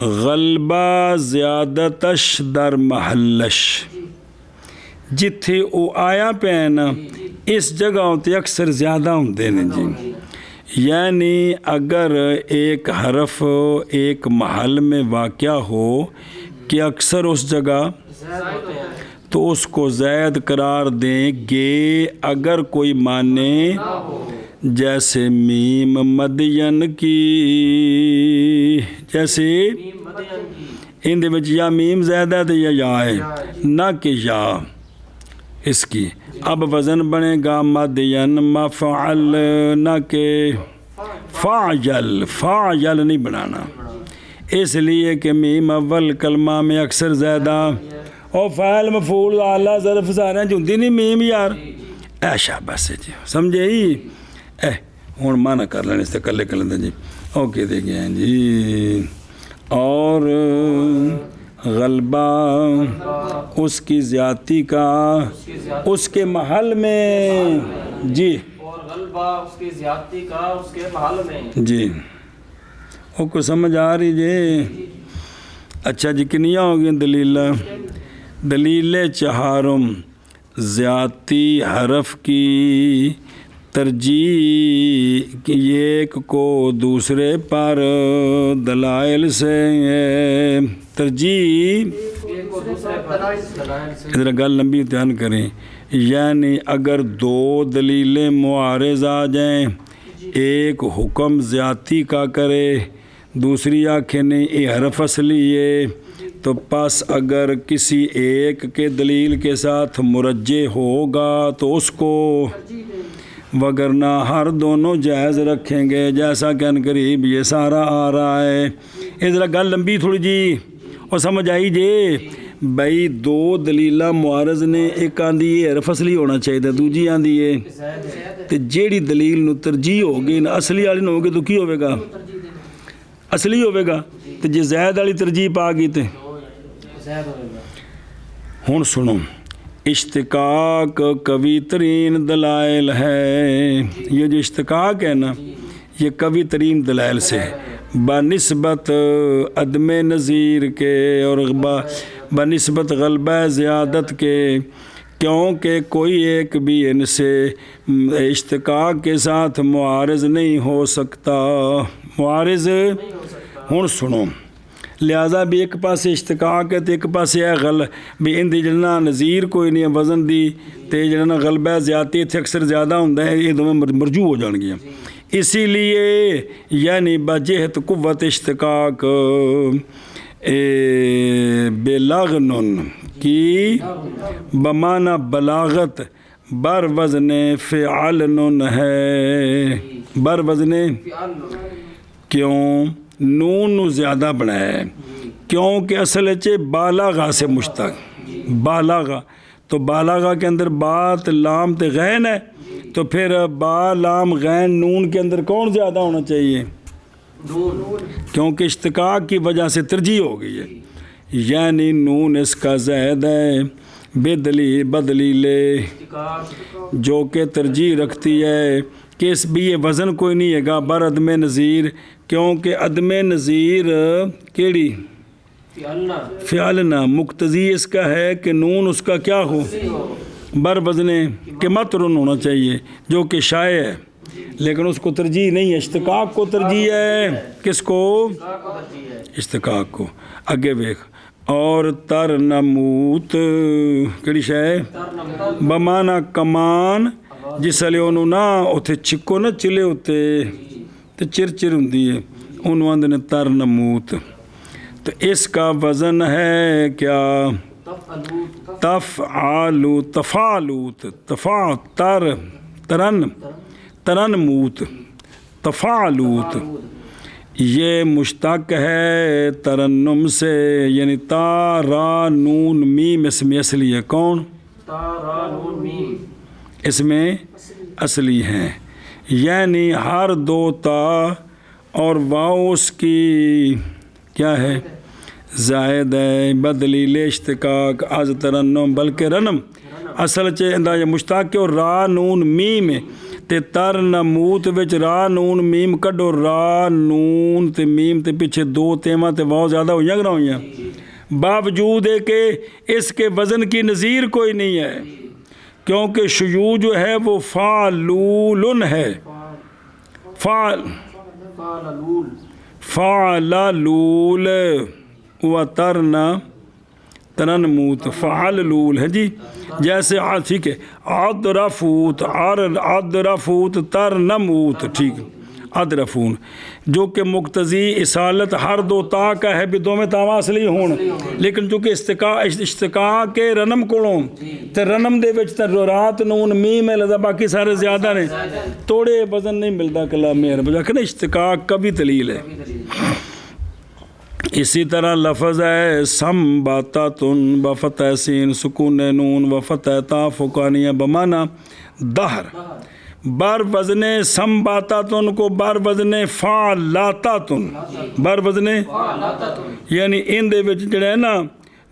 غلبہ زیادتش در محلش جتھے او آیا پہ نا اس جگہ تے اکثر زیادہ ہوندے نے جی یعنی اگر ایک حرف ایک محل میں واقع ہو کہ اکثر اس جگہ تو اس کو زید قرار دیں گے اگر کوئی معنی جیسے میم مدین کی جیسے ان دے وچ یا میم زیادہ تے یا ہے نہ کہ یا اس کی اب وزن بنے گا مدین مفعل نہ کہ فاعل نہیں بنانا اس لیے کہ میم اول کلمہ میں اکثر زیادہ اور فاعل مفعول اعلیٰ ظرف سارے جھندی نہیں میم یار اے شاباش جی سمجھے ہی اے ہوں مانا کر لینے اس سے کلے کلندے جی اوکے دیکھیں ہیں جی اور غلبہ اس کی زیادتی کا اس کے محل میں جی اور غلبہ اس کی زیادتی کا اس کے محل میں جی وہ کو سمجھ آ رہی جی اچھا جی کنیا ہو گئی دلیل چہارم زیادتی حرف کی ترجیح ایک کو دوسرے پر دلائل سے ترجیح ادھر گل لمبی دھیان کریں یعنی اگر دو دلیلیں معارض آ جائیں ایک حکم زیادتی کا کرے دوسری آنکھیں نہیں یہ حرف اصلی ہے تو پس اگر کسی ایک کے دلیل کے ساتھ مرجع ہوگا تو اس کو وگرنہ ہر دونوں جائز رکھیں گے جیسا کہ ان قریب یہ سارا آ رہا ہے یہ ذرا گل لمبی تھوڑی جی اور سمجھ آئی جی بھائی دو دلیلہ معارض نے ایک آندھی ہے حرف اصلی ہونا چاہیے دوجی آندھی ہے تو جیڑی دلیل نو ترجیح ہوگی نا اصلی والی نہ ہوگی تو کی ہوئے گا اصلی ہوئے گا تو جی زید والی ترجیح پا گئی تو ہوں سنو اشتقاق قوی ترین دلائل ہے یہ جو اشتقاق ہے نا یہ قوی ترین دلائل سے بنسبت عدم نظیر کے اور بنسبت غلبہ زیادت کے کیونکہ کوئی ایک بھی ان سے اشتقاق کے ساتھ معارض نہیں ہو سکتا معارض ہوں سنو لہذا بھی ایک پاس اشتقاق ہے تو ایک پاس ہے بھی ان دی جڑنا نظیر کوئی نہیں ہے وزن دی تے جڑنا غلبہ زیادتی تھے اکثر زیادہ ہوندہ ہے یہ دونوں مرجوع ہو جان گیا اسی لیے یعنی بجہت قوت اشتقاق بلغن کی بمعنی بلاغت بر وزن فعلن ہے بر وزن کیوں نون نو زیادہ بنایا ہے کیونکہ اصل ہے بالاغا سے مشتق بالاغا تو بالاغا کے اندر بات لام تے غین ہے تو پھر با لام غین نون کے اندر کون زیادہ ہونا چاہیے کیونکہ اشتقاق کی وجہ سے ترجیح ہو گئی ہے یعنی نون اس کا زید ہے بدلیل جو کہ ترجیح رکھتی ہے کہ اس بھی یہ وزن کوئی نہیں ہے گا بر عدم نظیر کیونکہ عدم نظیر کیڑی فعلنا مقتضی اس کا ہے کہ نون اس کا کیا ہو بر وزن کہ مترن ہونا چاہیے جو کہ شائع ہے لیکن اس کو ترجیح نہیں ہے اشتقاق کو ترجیح ہے کس کو اشتقاق کو اگے ویکھ اور ترنموت کیڑی شے بمانا کمان جس لئے انہوں نا اتھے چکو نا چلے ہوتے تو چر ہوندی ہے انہوں اندر ترنموت تو اس کا وزن ہے کیا تفعلوت ترنموت تفعلوت یہ مشتق ہے ترنم سے یعنی تا را نون میم اس میں اصلی ہے کون تا را نون میم اس میں اصلی ہیں یعنی ہر دو تا اور واو اس کی کیا ہے زائد ہے بدلیل اشتقاق از ترنم بلکہ رنم اصل چاہے یہ مشتاق اور را نون میم ਤੇ ਤਰ ਨਮੂਤ ਵਿੱਚ ਰਾ ਨੂਨ ਮੀਮ ਕੱਢੋ, ਰਾ ਨੂਨ ਤੇ ਮੀਮ ਤੇ ਪਿੱਛੇ ਦੋ ਤੇਵਾਂ ਤੇ ਵਾਓ ਜ਼ਿਆਦਾ ਹੋਈਆਂ ਕਿ ਨਾ ਹੋਈਆਂ। باوجود ہے کہ اس کے وزن کی نظیر کوئی نہیں ہے، کیونکہ شیوع جو ہے وہ فعلول ہے، فعلول و ترنموت فعلول ہے جی، جیسے ٹھیک ہے عدرفوت عدرفوت ترنموت، ٹھیک ہے ادرفون، جو کہ مقتضی اصالت ہر دو تا کا ہے بھی دو میں تاواں اصلی ہون، لیکن چونکہ اشتقاق کے رنم کولوں تے رنم دے وچ تے رات نون میم ہے لذا باقی سارے زیادہ نے، توڑے وزن نہیں ملتا کلام میں بجا کہ اشتقاق کا بھی دلیل ہے۔ اسی طرح لفظ ہے سمباتاتن بفتح سین سکون نون وفتح تا فقانیہ بمانا دہر، بر وزن سمباتاتن کو بر وزن فعلاتاتن، بر وزن یعنی ان دے وچ جڑا ہے نا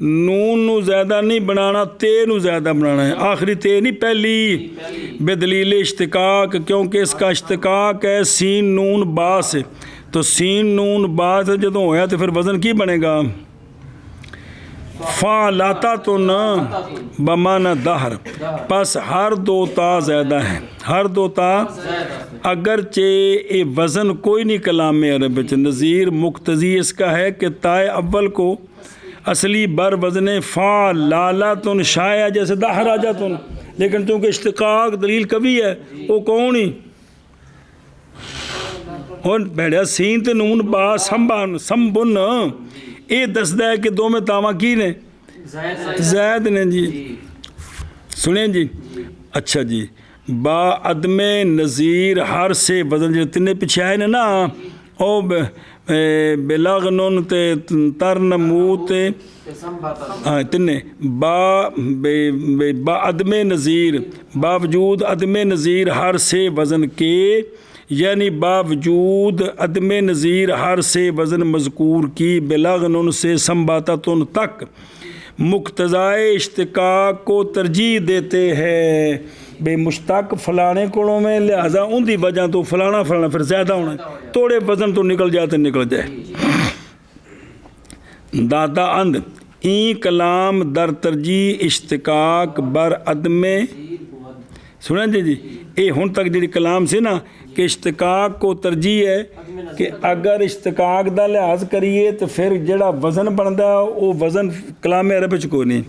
نون نو زیادہ نہیں بنانا، تے نو زیادہ بنانا ہے، آخری تے نہیں پہلی، بدلیل اشتقاق، کیونکہ اس کا اشتقاق ہے سین نون با سے، تو سین نون با سے جدوں ہویا تو پھر وزن کی بنے گا فعلاتاتن بمانا دہر، پس ہر دو تا زیادہ ہیں، ہر دو تا اگرچہ وزن کوئی نہیں کلام عرب وچ، نظیر مقتضی اس کا ہے کہ تائے اول کو اصلی بر وزن فعلالاتن شائع جیسے دہراجاتن، لیکن چونکہ اشتقاق دلیل کبھی ہے وہ کون ہی اور بیڑیا سین تے نون با سمبن اے دسدا ہے کہ دو میں تاواں کی نے زید نے جی، سنیں جی اچھا جی، با عدم نظیر ہر سے وزن جو تنے پیچھے آئے نا او بلاغنن تے ترنموت تنے با عدم نظیر، باوجود عدم نظیر ہر سے وزن کے، یعنی باوجود عدم نظیر ہر سے وزن مذکور کی بلاغنن سے سمباتاتن تک مقتضائے اشتقاق کو ترجیح دیتے ہیں، بے مشتق فلانے کولوں میں لہذا ان دی وجہ تو فلانا فلانا پھر زیادہ ہونا ہے، توڑے وزن تو نکل جاتے نکل جائے۔ دادا اند این کلام در ترجیح اشتقاق بر عدم، سنیں جی اے ہن تک جی کلام سے نا کہ اشتقاق کو ترجیح ہے کہ اگر اشتقاق دا لحاظ کریے تو پھر جڑا وزن بندا وہ وزن کلام عرب وچ کوئی نہیں،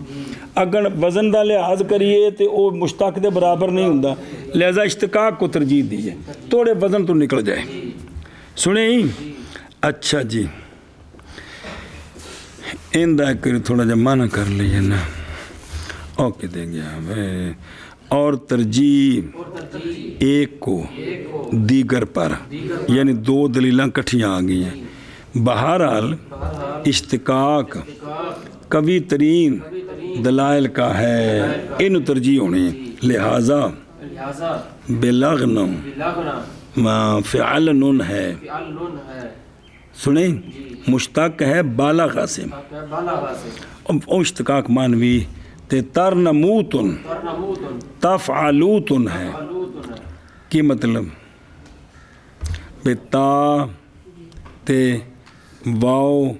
اگر وزن دا لحاظ کریے تو وہ مشتق دے برابر نہیں ہوندا، لہذا اشتقاق کو ترجیح دیجیے توڑے وزن تو نکل جائے۔ سنیں اچھا جی ان دا کر تھوڑا جا معنی کر لیے نا اوکے دے گیا، اور ترجیح ایک کو دیگر پر، یعنی دو دلیلاں کٹھیاں آ گئی ہیں، بہرحال اشتقاق قوی ترین دلائل کا ہے، ان ترجیح ہونی ہے، لہذا بلغنم فعلن ہے، سنیں مشتق ہے بالغ سے، او اشتقاق مانوی تے ترنموتن تفعلوتن ہے، کی مطلب بے تا تے واو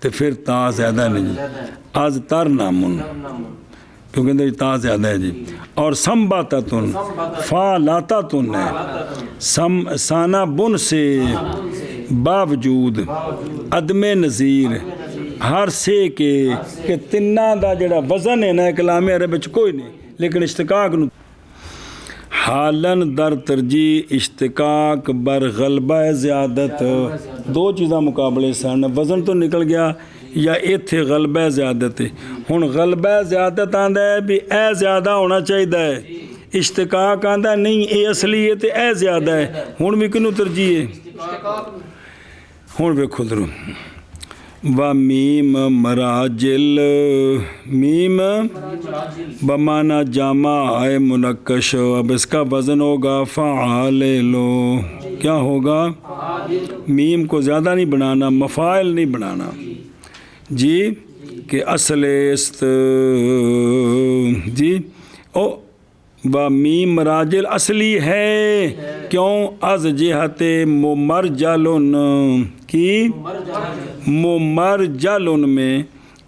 تے پھر تا زیادہ نہیں، از ترنمن کیونکہ اندر تا زیادہ ہے جی، اور سمباتاتن فعلاتاتن ہے، سانا بن سے باوجود عدم نظیر ہر سے کے کہ تنہ دا جڑا وزن ہے نا کلام عرب وچ کوئی نہیں، لیکن اشتقاق نو حالن در ترجیح اشتقاق بر غلبہ زیادت، دو چیزاں مقابلے سن، وزن تو نکل گیا یا ایتھے غلبہ زیادت، ہن غلبہ زیادت آندا ہے بھی اے زیادہ ہونا چاہیے ہے، اشتقاق آندا نہیں اے اصلی ہے تے اے زیادہ ہے، ہن بھی کنوں ترجیح ہے، ہن ویکھو درو و میم مراجل، میم بمانا جامع ہے منکش، اب اس کا وزن ہوگا فعاللو، کیا ہوگا میم کو زیادہ نہیں بنانا، مفاعل نہیں بنانا جی، کہ اصل است جی، او و میم مراجل اصلی ہے کیوں از جہت ممرجلن کی ممرجلن میں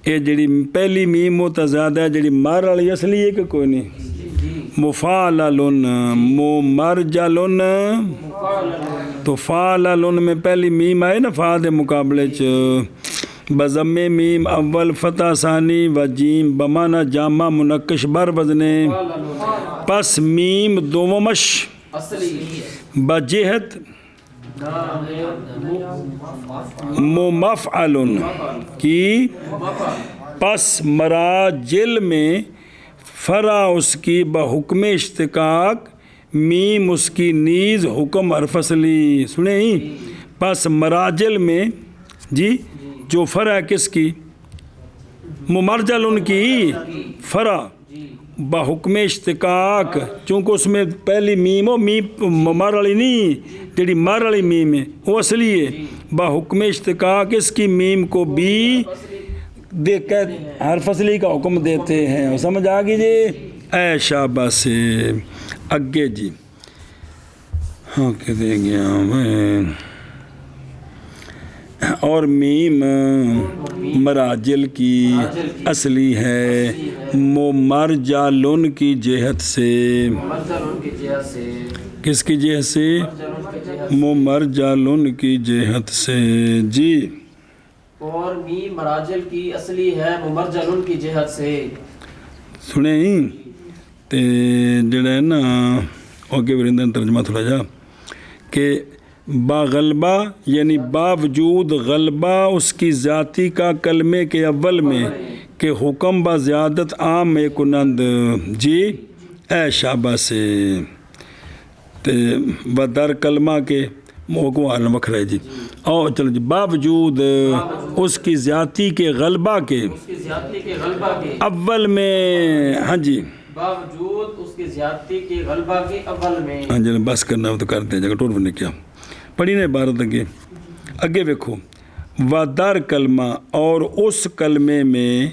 یہ جڑی پہلی میم متزادہ ہے جڑی مر والی اصلی ہے کہ کوئی نہیں مفعلن ممرجلن تو فعلن میں پہلی میم آئے نا فا دے مقابلے چ بضم میم اول فتح ثانی و جیم بمانا جامع منکش بر وزنے پس میم دومش بجہت مفعل کی پس مراجل میں فرع اس کی بحکم اشتقاق میم اس کی نیز حکم حرف اصلی سنیں پس مراجل میں جی جو فرع کس کی ممرجل ان کی فرع بحکم اشتقاق چونکہ اس میں پہلی میم ہو میم مر والی نہیں جڑی مر والی میم ہے وہ اصلی ہے بحکم اشتقاق اس کی میم کو بھی دیکھ کر حرف اصلی کا حکم دیتے ہیں سمجھ آ گئی جی اے شاباش سے اگے جی ہاں کہ دے گیا میں اور میم مراجل کی اصلی ہے ممرجلن کی جہت سے کس کی جہت سے ممرجلن کی جہت سے جی اور میم مراجل کی اصلی ہے ممرجلن کی جہت سے سنیں تے جڑا ہے نا اوکے ورندن ترجمہ تھوڑا جا کہ با غلبہ یعنی باوجود غلبہ اس کی ذاتی کا کلمے کے اول میں کہ حکم با زیادت عام میں کنند جی اے شابہ سے تے بدر کلمہ کے حکم عالم وکھرا ہے جی او چلو جی باوجود اس کی ذاتی کے غلبہ کے اول میں ہاں جی باوجود اس کی زیادتی کے غلبہ کے اول میں ہاں جی بس کرنا تو کرتے ہیں جگہ ٹور بننے کیا پڑھی نے عبارت اگے ویکھو و در کلمہ اور اس کلمے میں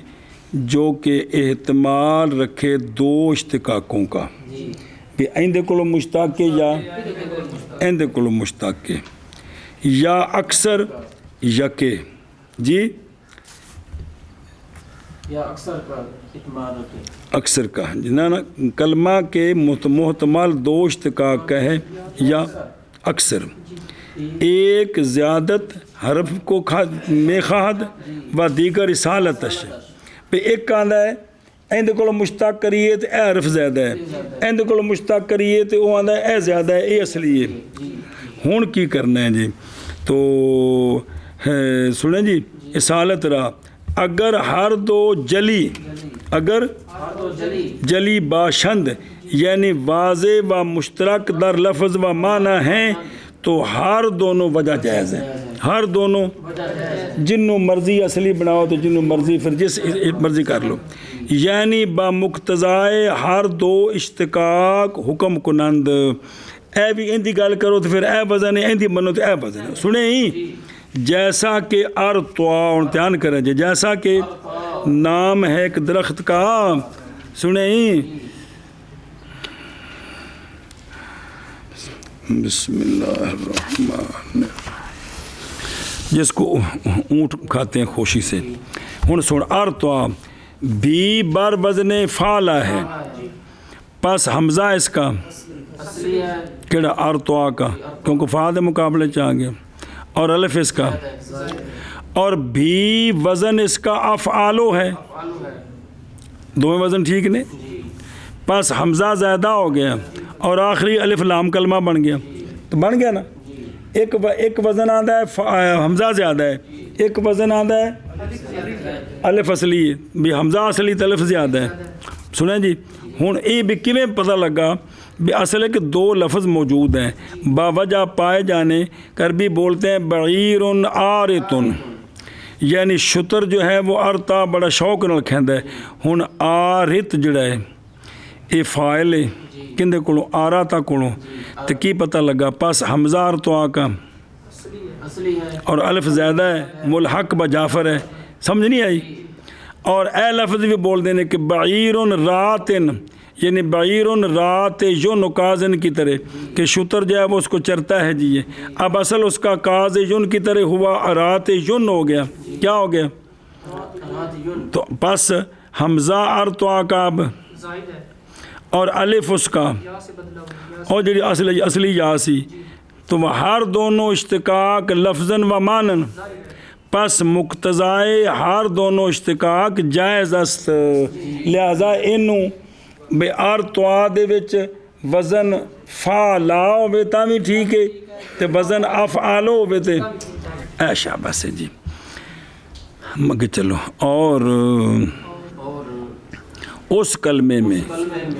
جو کہ احتمال رکھے دو اشتقاقوں کا کہ ایندے کلو مشتاق کے یا ایندے کلو مشتاق کے یا اکثر یا کے جی یا اکثر کا احتمال رکھے اکثر کا جی نا کلمہ کے محتمل دو اشتقاق کا ہے یا اکثر ایک زیادت حرف کو میں خواہد و دیگر رسالتش پہ ایک آندہ ہے ایندے کولو مشتاق کریے تو اے حرف زیادہ ہے ایندے کولو مشتاق کریے تو وہ آندہ ہے اے زیادہ ہے اے اصلی ہے ہون کی کرنا ہے جی تو سنیں جی اصالت رہا اگر ہر دو جلی اگر جلی باشند یعنی واضح و مشترک در لفظ و معنی ہیں تو ہر دونوں وجہ جائز ہے ہر دونوں جنوں مرضی اصلی بناؤ تو جنوں مرضی پھر جس مرضی کر لو یعنی با مقتضائے ہر دو اشتقاق حکم کنند اے بھی اندی گل کرو تو پھر اے وزن ہے اندی منو تو اے وزن ہے سنیں ہی جیسا کہ ارتوا امتحان کریں جیسا کہ نام ہے ایک درخت کا سنیں ہی بسم اللہ الرحمن جس کو اونٹ کھاتے ہیں خوشی سے ہن سن ارتوا بھی بر وزن فعلہ ہے پس حمزہ اس کا کیڑا ارتوا کا کیونکہ فعل مقابلے چاہ گیا اور الف اس کا اور بھی وزن اس کا افعالو ہے دونوں وزن ٹھیک نہیں پس حمزہ زیادہ ہو گیا اور آخری الف لام کلمہ بن گیا تو بن گیا نا ایک وزن آدھا ہے حمزہ زیادہ ہے ایک وزن آدھا ہے الف اصلی ہے بھی حمزہ اصلی تو الف زیادہ ہے سنیں جی ہوں یہ بھی کیویں پتہ لگا بھی اصل ہے کہ دو لفظ موجود ہیں باوجہ پائے جانے کر بھی بولتے ہیں بعیر آرتن یعنی شتر جو ہے وہ ارتا بڑا شوق نال کھیندا ہے ہن آرت جڑا ہے یہ فاعل ہے کندے کولوں آراتا کولوں تے کی پتہ لگا پس حمزہ ارتوا کا اور الف زیادہ ہے ملحق بجعفر ہے سمجھ نہیں آئی اور اے لفظ بھی بول دینے کہ بعیر راتن یعنی بعیرن رات یون کازن کی طرح کہ شتر جو ہے وہ اس کو چرتا ہے جی یہ اب اصل اس کا کاز یون کی طرح ہوا رات یون ہو گیا کیا ہو گیا تو پس حمزہ ارتو آکاب زائد ہے اور الف اس کا یا سے بدلا ہوا اور جڑی اصلی یا سی تو وہ ہر دونوں اشتقاق لفظاً و مانن پس مقتضائے ہر دونوں اشتقاق جائز است لہذا انہوں بے ارتوا دے وچ وزن فعلا ہوئے تا بھی ٹھیک ہے تے وزن افعال ہوئے تے اے شاباش ہے جی مگے چلو اور اس کلمے میں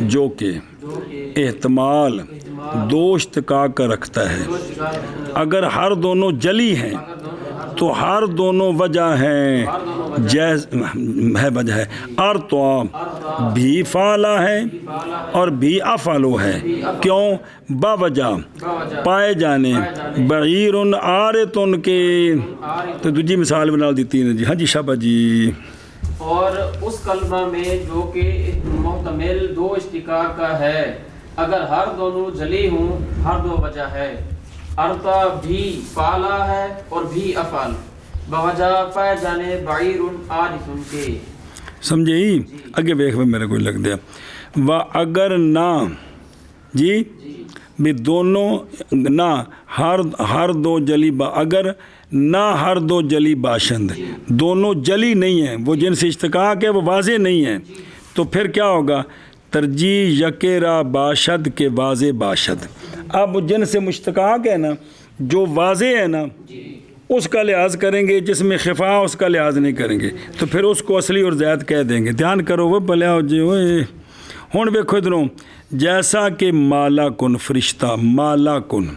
جو کہ احتمال دو اشتقاق کا رکھتا ہے اگر ہر دونوں جلی ہیں تو ہر دونوں وجہ ہیں جیز ہے وجہ ہے ارتوا بھی فعلا ہے اور بھی افعلو ہے کیوں با وجہ پائے جانے بعیرن آرتن کے تو دوجی مثال بنا دیتی ہے جی ہاں جی شابہ جی اور اس کلمہ میں جو کہ محتمل دو اشتقاق کا ہے اگر ہر دونوں جلی ہوں ہر دو وجہ ہے ارتا بھی فعلا ہے اور بھی افعال بوجہ پائے جانے بعیرن آرتن کے سمجھے ہی اگے بیک میں میرے کوئی لگ دیا و اگر نہ جی بھی دونوں نہ ہر دو جلی اگر نہ ہر دو جلی باشند دونوں جلی نہیں ہیں وہ جن سے اشتقاق ہے وہ واضح نہیں ہیں تو پھر کیا ہوگا ترجیح یکیرا باشد کے واضح باشد اب جن سے مشتقاق ہے نا جو واضح ہے نا اس کا لحاظ کریں گے جس میں خفا اس کا لحاظ نہیں کریں گے تو پھر اس کو اصلی اور زائد کہہ دیں گے دھیان کرو وہ بھلیا ہو جی اوئے ہوں ویکھو ادھروں جیسا کہ مالا کن فرشتہ مالا کن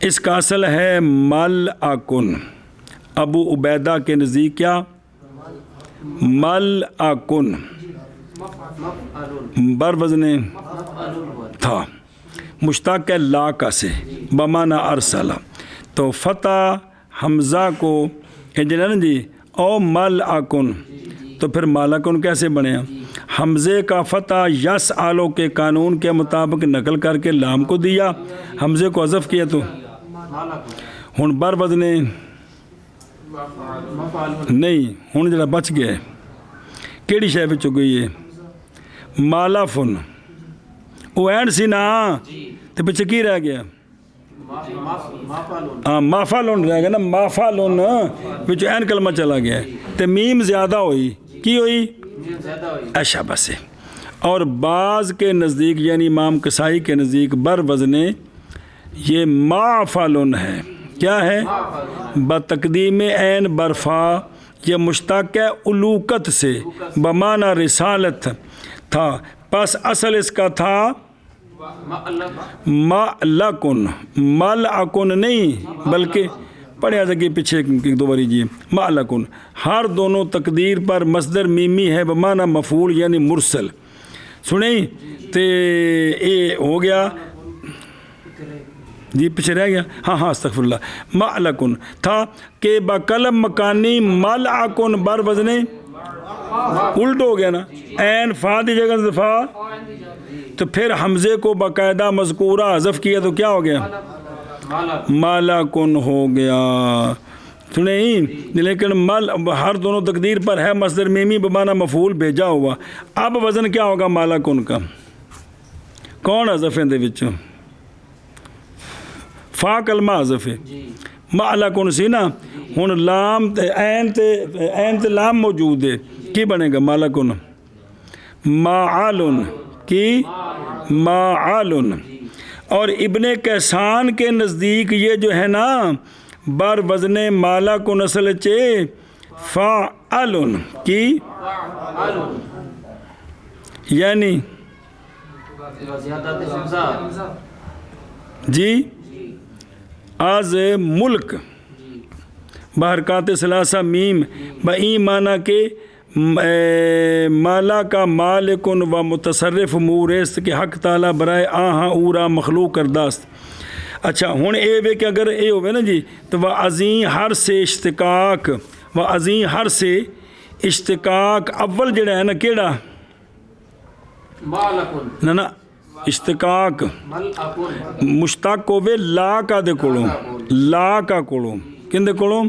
اس کا اصل ہے مل اکن ابو عبیدہ کے نزدیک کیا مل اکن بر وزن تھا مشتاق ہے لا کا سے بمانا ارسلہ تو فتح حمزہ کو نا جی او مل اکن تو پھر مالکن کیسے بنے حمزے کا فتح یس آلو کے قانون کے مطابق نقل کر کے لام کو دیا حمزے کو حذف کیا تو ہن بر وزنے نہیں ہن جڑا بچ گیا کیڑی شے وچ گئی ہے مالا فن او اینڈ سی نا تے پیچھے کی رہ گیا مافالون رہ گیا نا مافالون وچ این کلمہ چلا گیا تے میم زیادہ ہوئی کی ہوئی ایشا بس ہے اور بعض کے نزدیک یعنی امام کسائی کے نزدیک بر وزنے یہ معفالن ہے کیا ہے بتقدیم عین برفا یہ مشتق ہے علوقت سے بمعنی رسالت تھا پس اصل اس کا تھا مَعْلَقٌ مَلْعَقٌ نہیں بلکہ پڑھے آجا کہ پیچھے دو باری جی مَعْلَقٌ ہر دونوں تقدیر پر مصدر میمی ہے بمعنی مفعول یعنی مرسل سنیں تے اے ہو گیا جی پیچھے رہ گیا ہاں استغفر اللہ مَعْلَقٌ تھا کہ بقلم مکانی مَلْعَقٌ بر وزنے الٹ ہو گیا نا این فا دی جگہ دفاع تو پھر حمزے کو باقاعدہ مذکورہ حذف کیا تو کیا ہو گیا مالا کن ہو گیا سنیں لیکن مل ہر دونوں تقدیر پر ہے مصدر میمی بمعنی مفعول بھیجا ہوا اب وزن کیا ہوگا مالا کن کا کون حذف ہے دے وچ فا کلمہ حذف ہے مالا کن سی نا ہن لام این تے لام موجود ہے کی بنے گا مالا کن معالن کی معالن اور ابن کیسان کے نزدیک یہ جو ہے نا بر وزن مالا کن اصل چے فاعلن کی یعنی جی آز ملک بحرکات ثلاثہ میم بئی معنی کے مالا کا مالکن و متصرف موریست کے حق تعالیٰ برائے آہاں اورا مخلوق کرداست اچھا ہون اے وے کہ اگر اے ہوئے نا جی تو وہ عظیم ہر سے اشتقاق و عظیم ہر سے اشتقاق اول جڑا ہے نا کیڑا مالکن نہ اشتقاق ملعکن مشتق ہوے لا کا دے کولوں لا کا کولوں کندے کولوں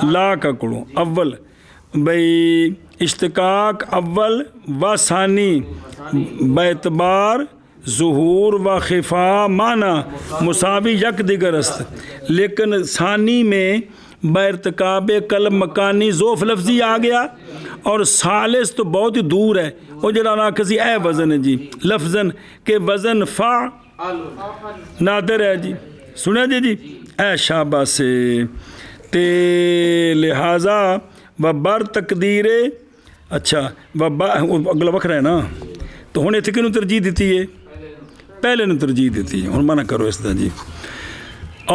لا کا کولوں اول بھئی اشتقاق اول و ثانی باعتبار ظہور و خفا معنی مساوی یک دیگر است، لیکن ثانی میں بارتکاب قلب مکانی ذوف لفظی آ گیا، اور ثالث تو بہت ہی دور ہے، وہ جڑا نا کسی اے وزن ہے جی لفظاً کہ وزن فا نادر ہے جی، سنے جی اے شابہ سے تے لہذا بر تقدیر اچھا اگلا وکھرا ہے نا، تو ہن اتنے کنوں ترجیح دیتی ہے پہلے نے ترجیح دیتی ہے، ہن منع کرو اس دا جی،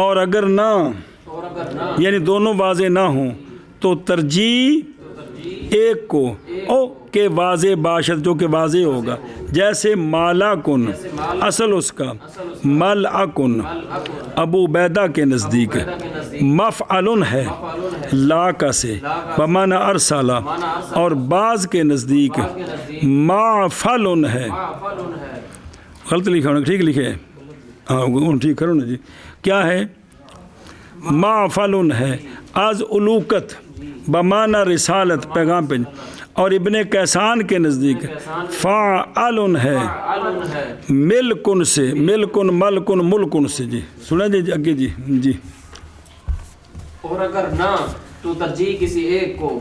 اور اگر نہ یعنی دونوں واضح نہ ہوں تو ترجیح ایک کو او کہ واضح باشد جو کہ واضح ہوگا، جیسے مالا کن اصل اس کا ملعکن ابو عبیدہ کے نزدیک مفعلن ہے لا کا سے بمعنی ارسالہ، اور بعض کے نزدیک معفلن ہے، غلط لکھا ہونا ٹھیک لکھے ہاں ٹھیک کرو نا جی، کیا ہے معفلن ہے از علوقت بمعنی رسالت پیغام پہ، اور ابن کیسان کے نزدیک فاعلن ہے ملکن سے ملکن ملکن ملکن سے جی، سنا جی اگے جی جی، اور اگر نہ تو ترجیح کسی ایک کو،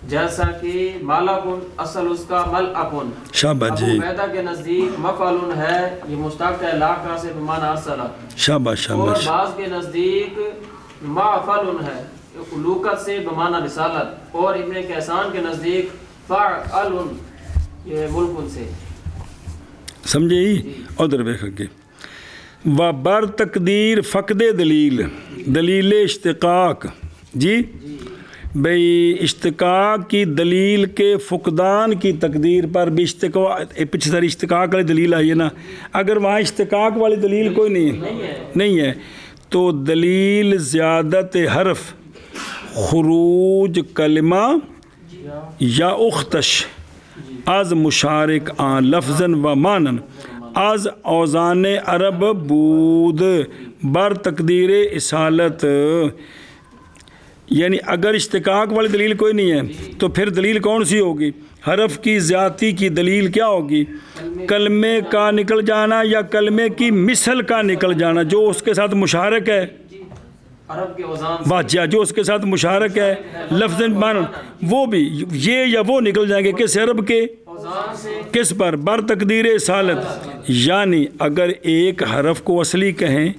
جیسا کہ مالکن اصل اس کا ملعکن، شاباش ابو جی عبیدہ کے نزدیک مفعلن ہے، یہ مشتق ہے لا کا سے بمعنی اصلہ، شاباش اور شاباش بعض کے نزدیک معفلن ہے علوقت سے بمعنی رسالت، اور ابن کیسان کے نزدیک فعلن یہ ملکن سے، سمجھے ہی ادھر دیکھ کے و بر تقدیر فقد دلیل دلیل اشتقاق جی بھئی اشتقاق کی دلیل کے فقدان کی تقدیر پر بھی پچھے ساری اشتقاق والی دلیل آئی ہے نا، اگر وہاں اشتقاق والی دلیل کوئی نہیں ہے تو دلیل زیادت حرف خروج کلمہ یا اختش از مشارک آن لفظاً و مانن از اوزان عرب بود بر تقدیر اصالت، یعنی اگر اشتقاق والی دلیل کوئی نہیں ہے تو پھر دلیل کون سی ہوگی؟ حرف کی ذاتی کی دلیل کیا ہوگی؟ کلمے کا نکل جانا یا کلمے کی مثل کا نکل جانا جو اس کے ساتھ مشارک ہے، عرب کے اوزان واجہ جو اس کے ساتھ مشارک ہے لفظ مانن، وہ بھی یہ یا وہ نکل جائیں گے کس عرب کے کس پر بر تقدیر اصالت، یعنی اگر ایک حرف کو اصلی کہیں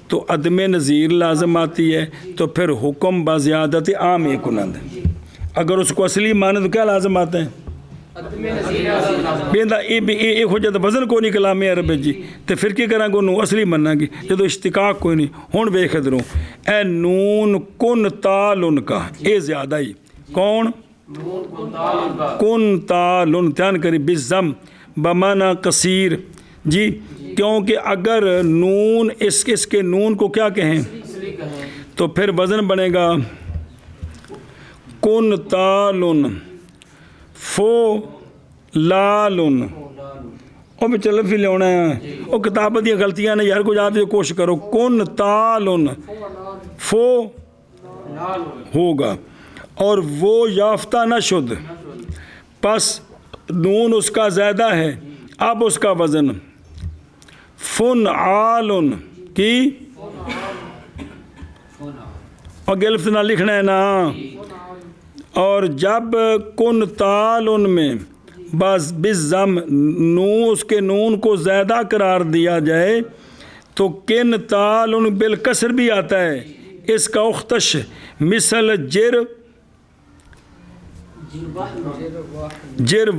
تو عدم نظیر لازم آتی ہے، تو پھر حکم بزیادت عام کنند، اگر اس کو اصلی مانے تو کیا لازم آتا ہے؟ ایک ہو جاتا وزن کو نہیں کلام عرب جی، تو پھر کی کریں گے انہوں اصلی مننا گی جدو اشتقاق کوئی نہیں، ہون بے خدروں اے نون کن تالن کا اے زیادہ ہی کون کن تالن تیان کری بالضم بمعنی کثیر جی، کیونکہ اگر نون اس کے نون کو کیا کہیں تو پھر وزن بنے گا کن تالن فو لالن، او بھی چلو بھی لیونا ہے او کتاب دی غلطیاں نے یار کچھ آپ یہ کوشش کرو، کن تالن فو ہوگا، اور وہ یافتہ نہ شد پس نون اس کا زیادہ ہے، اب اس کا وزن فن آلن کی، اور گلفت نہ لکھنا ہے نا، اور جب کن تالن میں بس بالضم نون اس کے نون کو زیادہ قرار دیا جائے تو کن تالن بالکسر بھی آتا ہے، اس کا اختش مثل جر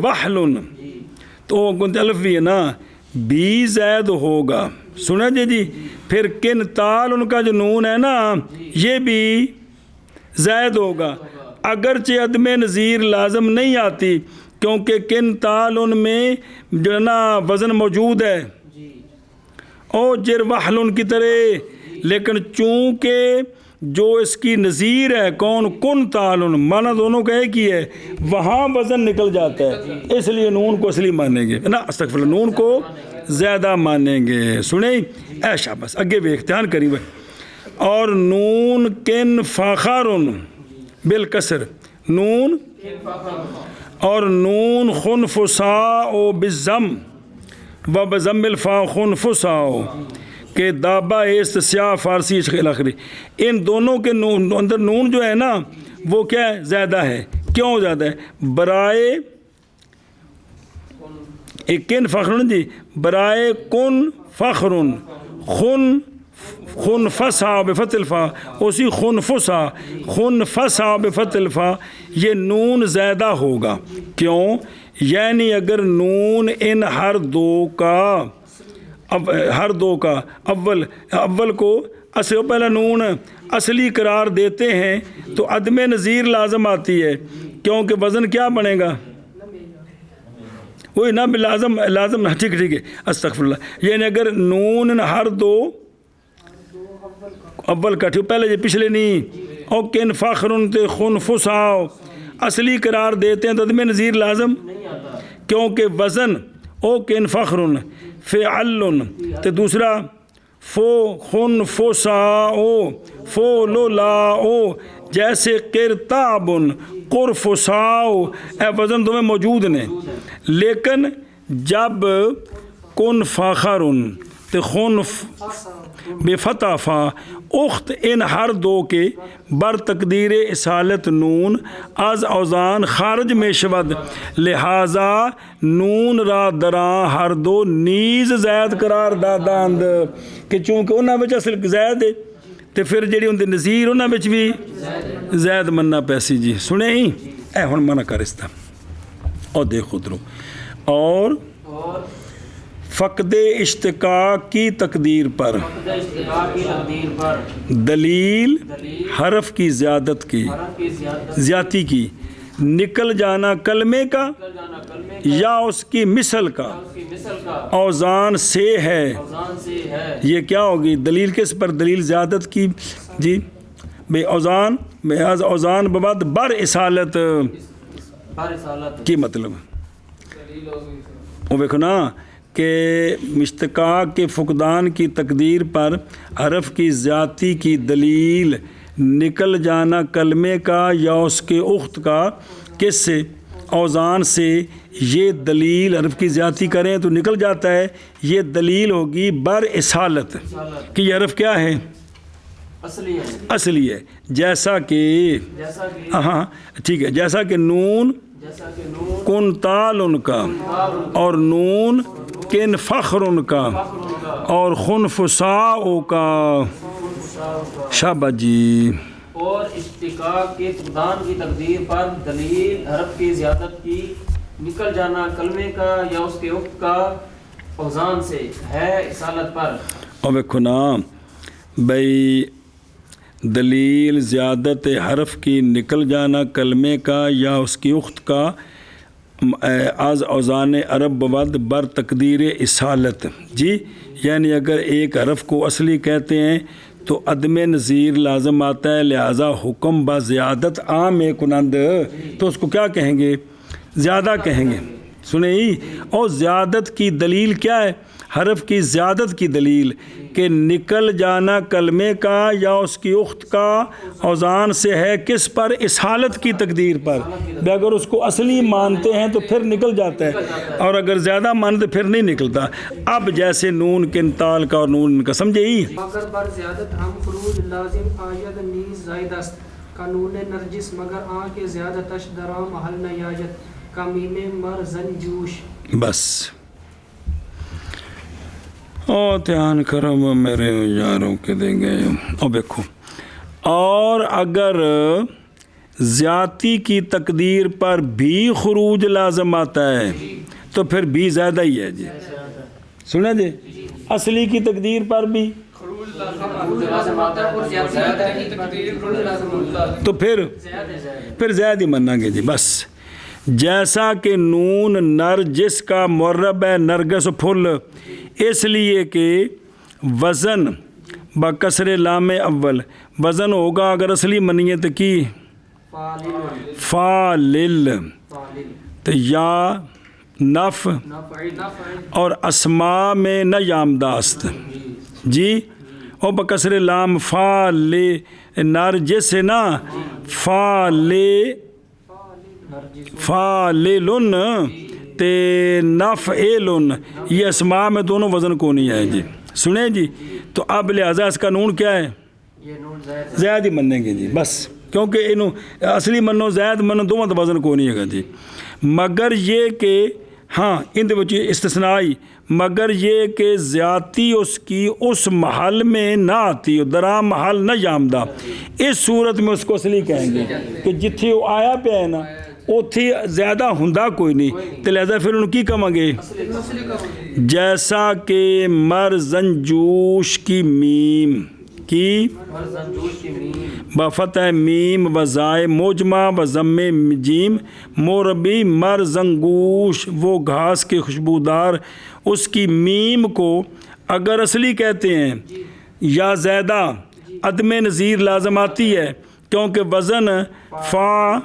وحلن، تو گنت الف بھی ہے نا بی زید ہوگا، سنا جی پھر کن تالن کا جو نون ہے نا یہ بھی زید ہوگا، اگرچہ عدم نظیر لازم نہیں آتی کیونکہ کن تالن میں جو ہے نا وزن موجود ہے او جر وحلن کی طرح، لیکن چونکہ جو اس کی نظیر ہے کون کن تعلن مانا دونوں کا ایک ہی ہے وہاں وزن نکل جاتا ہے اس لیے نون کو اصلی مانیں گے نا استغفر اللہ نون کو زیادہ مانیں گے سنیں اے شاباش اگے بھی اختیار کری بھائی اور نون کن فاخرن بالکسر نون اور نون خنفساء بالضم و بضم الفا خنفساء کہ دابا ایست سیاہ فارسی الاخری ان دونوں کے نون اندر نون جو ہے نا وہ کیا ہے زیادہ ہے کیوں زیادہ ہے برائے ایک کن فخرن جی برائے کن فخرن خنفسا بفتح الفا اسی خنفسا بفتح الفا یہ نون زیادہ ہوگا کیوں یعنی اگر نون ان ہر دو کا اول کو پہلا نون اصلی قرار دیتے ہیں تو عدم نظیر لازم آتی ہے کیونکہ وزن کیا بنے گا وہی نہ لازم ٹھیک ہے استغفر اللہ یعنی اگر نون ہر دو اول کا ٹھیک پہلے یہ پچھلے نہیں او کن فخرن تے خنفساء اصلی قرار دیتے ہیں تو عدم نظیر لازم کیونکہ وزن او کن فخرن فعل تے دوسرا فو خنفساء فو لولا جیسے قرطاب قرفساء اے وزن تمہیں موجود نے لیکن جب کن فاخرن تے خنف بفتح فا اخت ان ہر دو کے بر تقدیر اصالت نون از اوزان خارج میں شود لہذا نون را دراں ہر دو نیز زید قرار داداند کہ چونکہ انہاں وچ اصل زید ہے تے پھر جڑی ان دے نظیر انہاں وچ بھی زید مننا پیسی جی سنے ہی اے ہن منع کر استا اور دیکھو درو اور فقد اشتقاق کی تقدیر پر دلیل حرف کی زیادتی کی نکل جانا کلمے کا یا اس کی مثل کا اوزان سے ہے یہ کیا ہوگی دلیل کس پر دلیل زیادت کی جی بے اوزان محض اوزان ببعد بر اصالت کی مطلب وہ دیکھو نا کہ مشتقاق کے فقدان کی تقدیر پر حرف کی زیادتی کی دلیل نکل جانا کلمے کا یا اس کے اخت کا کس سے اوزان سے یہ دلیل حرف کی زیادتی کریں تو نکل جاتا ہے یہ دلیل ہوگی بر اصالت کہ یہ حرف کیا ہے اصلی ہے جیسا کہ ہاں ٹھیک ہے جیسا کہ نون کن تال ان کا اور نون کن فخر ان کا اور خنفساء کا شابہ جی اور اشتقاق کے فقدان کی تقدیر پر دلیل حرف کی زیادت کی نکل جانا کلمے کا یا اس کے وقت کا اوزان سے ہے اصالت پر اور دیکھو نا بھائی دلیل زیادت حرف کی نکل جانا کلمے کا یا اس کی اخت کا از اوزان عرب ببد بر تقدیر اصالت جی یعنی اگر ایک حرف کو اصلی کہتے ہیں تو عدم نظیر لازم آتا ہے لہذا حکم با زیادت عام ہے کنند تو اس کو کیا کہیں گے زیادہ کہیں گے سنیں ہی اور زیادت کی دلیل کیا ہے حرف کی زیادت کی دلیل کہ نکل جانا کلمے کا یا اس کی اخت کا اوزان سے ہے کس پر اصالت کی تقدیر پر اگر اس کو اصلی مانتے ہیں تو پھر نکل جاتا ہے اور اگر زیادہ مانتے پھر نہیں نکلتا اب جیسے نون کے انتال کا اور نون کا سمجھے ہی مگر بر زیادت ہم خروج لازم آید نیز زائد است قانون نرجس مگر آن کے زیادتش درام محل نیاجت کمیم مرزن جوش بس او دھیان کرو میرے یاروں کے دیں گے او دیکھو اور اگر زیادتی کی تقدیر پر بھی خروج لازم آتا ہے تو پھر بھی زیادہ ہی ہے جی سنیں جی اصلی کی تقدیر پر بھی تو پھر زیادہ ہی مننا گے جی بس جیسا کہ نون نرجس کا مرب ہے نرگس پھل اس لیے کہ وزن بکسر لام اول وزن ہوگا اگر اصلی منیت کی فالل فالل فالل تو یا نف نفع اور اسماء میں نہ یامداست جی او بکسر لام فال نرجس ہے نا فاللن تے نفعلن یہ اسماء میں دونوں وزن کو نہیں ہے جی سنیں جی تو اب لہذا اس کا نون کیا ہے یہ نون زائد زائد ہی منیں گے جی بس کیونکہ انہوں اصلی منو زائد منو دونوں تو وزن کو نہیں ہے جی مگر یہ کہ ہاں ان دے استثنائی مگر یہ کہ زیادتی اس کی اس محل میں نہ آتی درا محل نہ جامدہ اس صورت میں اس کو اصلی کہیں گے کہ جتھے وہ آیا پہ ہے نا اتھی زیادہ ہندہ کوئی نہیں تو لہذا پھر انہوں کی کہیں گے جیسا کہ مرزنجوش کی میم کی مرزنجوش کی میم بفتح میم و زائے موجمہ و ضم جیم موربی مرزنگوش وہ گھاس کے خوشبودار اس کی میم کو اگر اصلی کہتے ہیں یا زیادہ عدم نظیر لازم آتی ہے کیونکہ وزن فا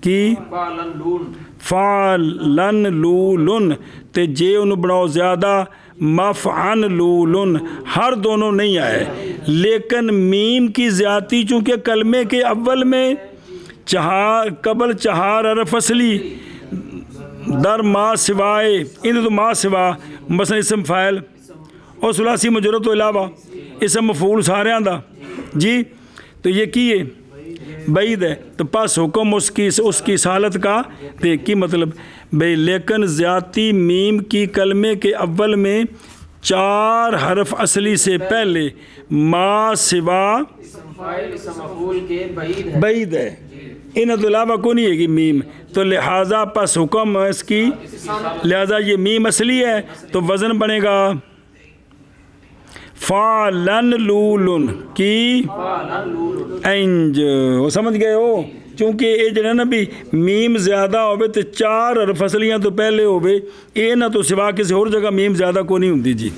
کی فالن لون فالن لولن تے جے انہوں بناؤ زیادہ مفعن لولن ہر دونوں نہیں آئے لیکن میم کی زیادتی چونکہ کلمے کے اول میں قبل چہار حرف اصلی در ما سوائے ان تو ما سوا مثلا اسم فاعل اور ثلاثی مجرد تو علاوہ اسم مفعول سارے آندا جی تو یہ کیے بعید ہے تو پس حکم اس کی سالت کا دیکھ کی مطلب بھئی لیکن زیادتی میم کی کلمے کے اول میں 4 حرف اصلی سے پہلے ما سوا اسم فاعل اسم مفعول کے بعید ہے بعید ہے ان تو علاوہ کو نہیں ہے گی میم تو لہٰذا پس حکم اس کی لہٰذا یہ میم اصلی ہے تو وزن بنے گا فالن لولن کی فالن لون انج وہ سمجھ گئے ہو چونکہ یہ جڑا نا بھی میم زیادہ ہوئے تو 4 حرف اصلیاں تو پہلے ہوئے یہ نہ تو سوا کسی اور جگہ میم زیادہ کو نہیں ہوندی جی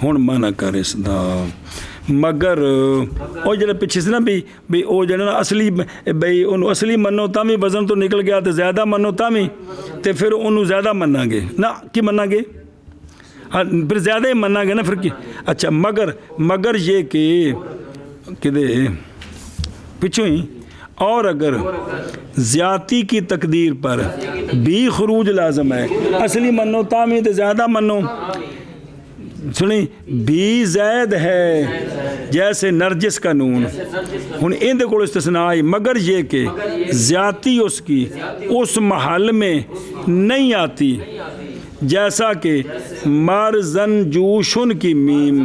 ہن منع کر اس دا مگر وہ جڑا پیچھے سے نا بھی وہ جڑا نا اصلی بھئی انہوں اصلی منو تاں بھی وزن تو نکل گیا تو زیادہ منو تاں بھی تو پھر انہوں زیادہ مننا گے نہ کی مننا گے پھر زیادہ ہی مننا گے نا پھر کی اچھا مگر یہ کہ دے پچھو ہی اور اگر زیادتی کی تقدیر پر بھی خروج لازم ہے اصلی منو تامی تو زیادہ منو سنیں بھی زید ہے جیسے نرجس کا نون ہن ان دے کول استثناء آئی مگر یہ کہ زیادتی اس کی اس محل میں نہیں آتی جیسا کہ مرزن جوشن کی میم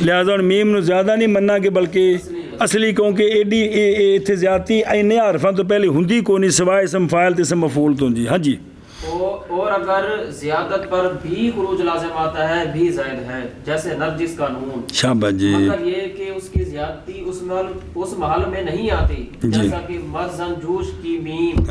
لہذا میم نو زیادہ نہیں مننا کہ بلکہ اصلی کیونکہ ایڈی اتنے زیادتی اینے حرفاں تو پہلے ہندی کو نہیں سوائے اسم فاعل تے اسم مفعول تو جی ہاں جی اور اگر زیادت پر بھی خروج لازم آتا ہے بھی زائد ہے جیسے نرجس کا نون شاباش جی مگر یہ کہ اس کی زیادتی اس محل میں نہیں آتی جیسا کہ مرزن جوش کی میم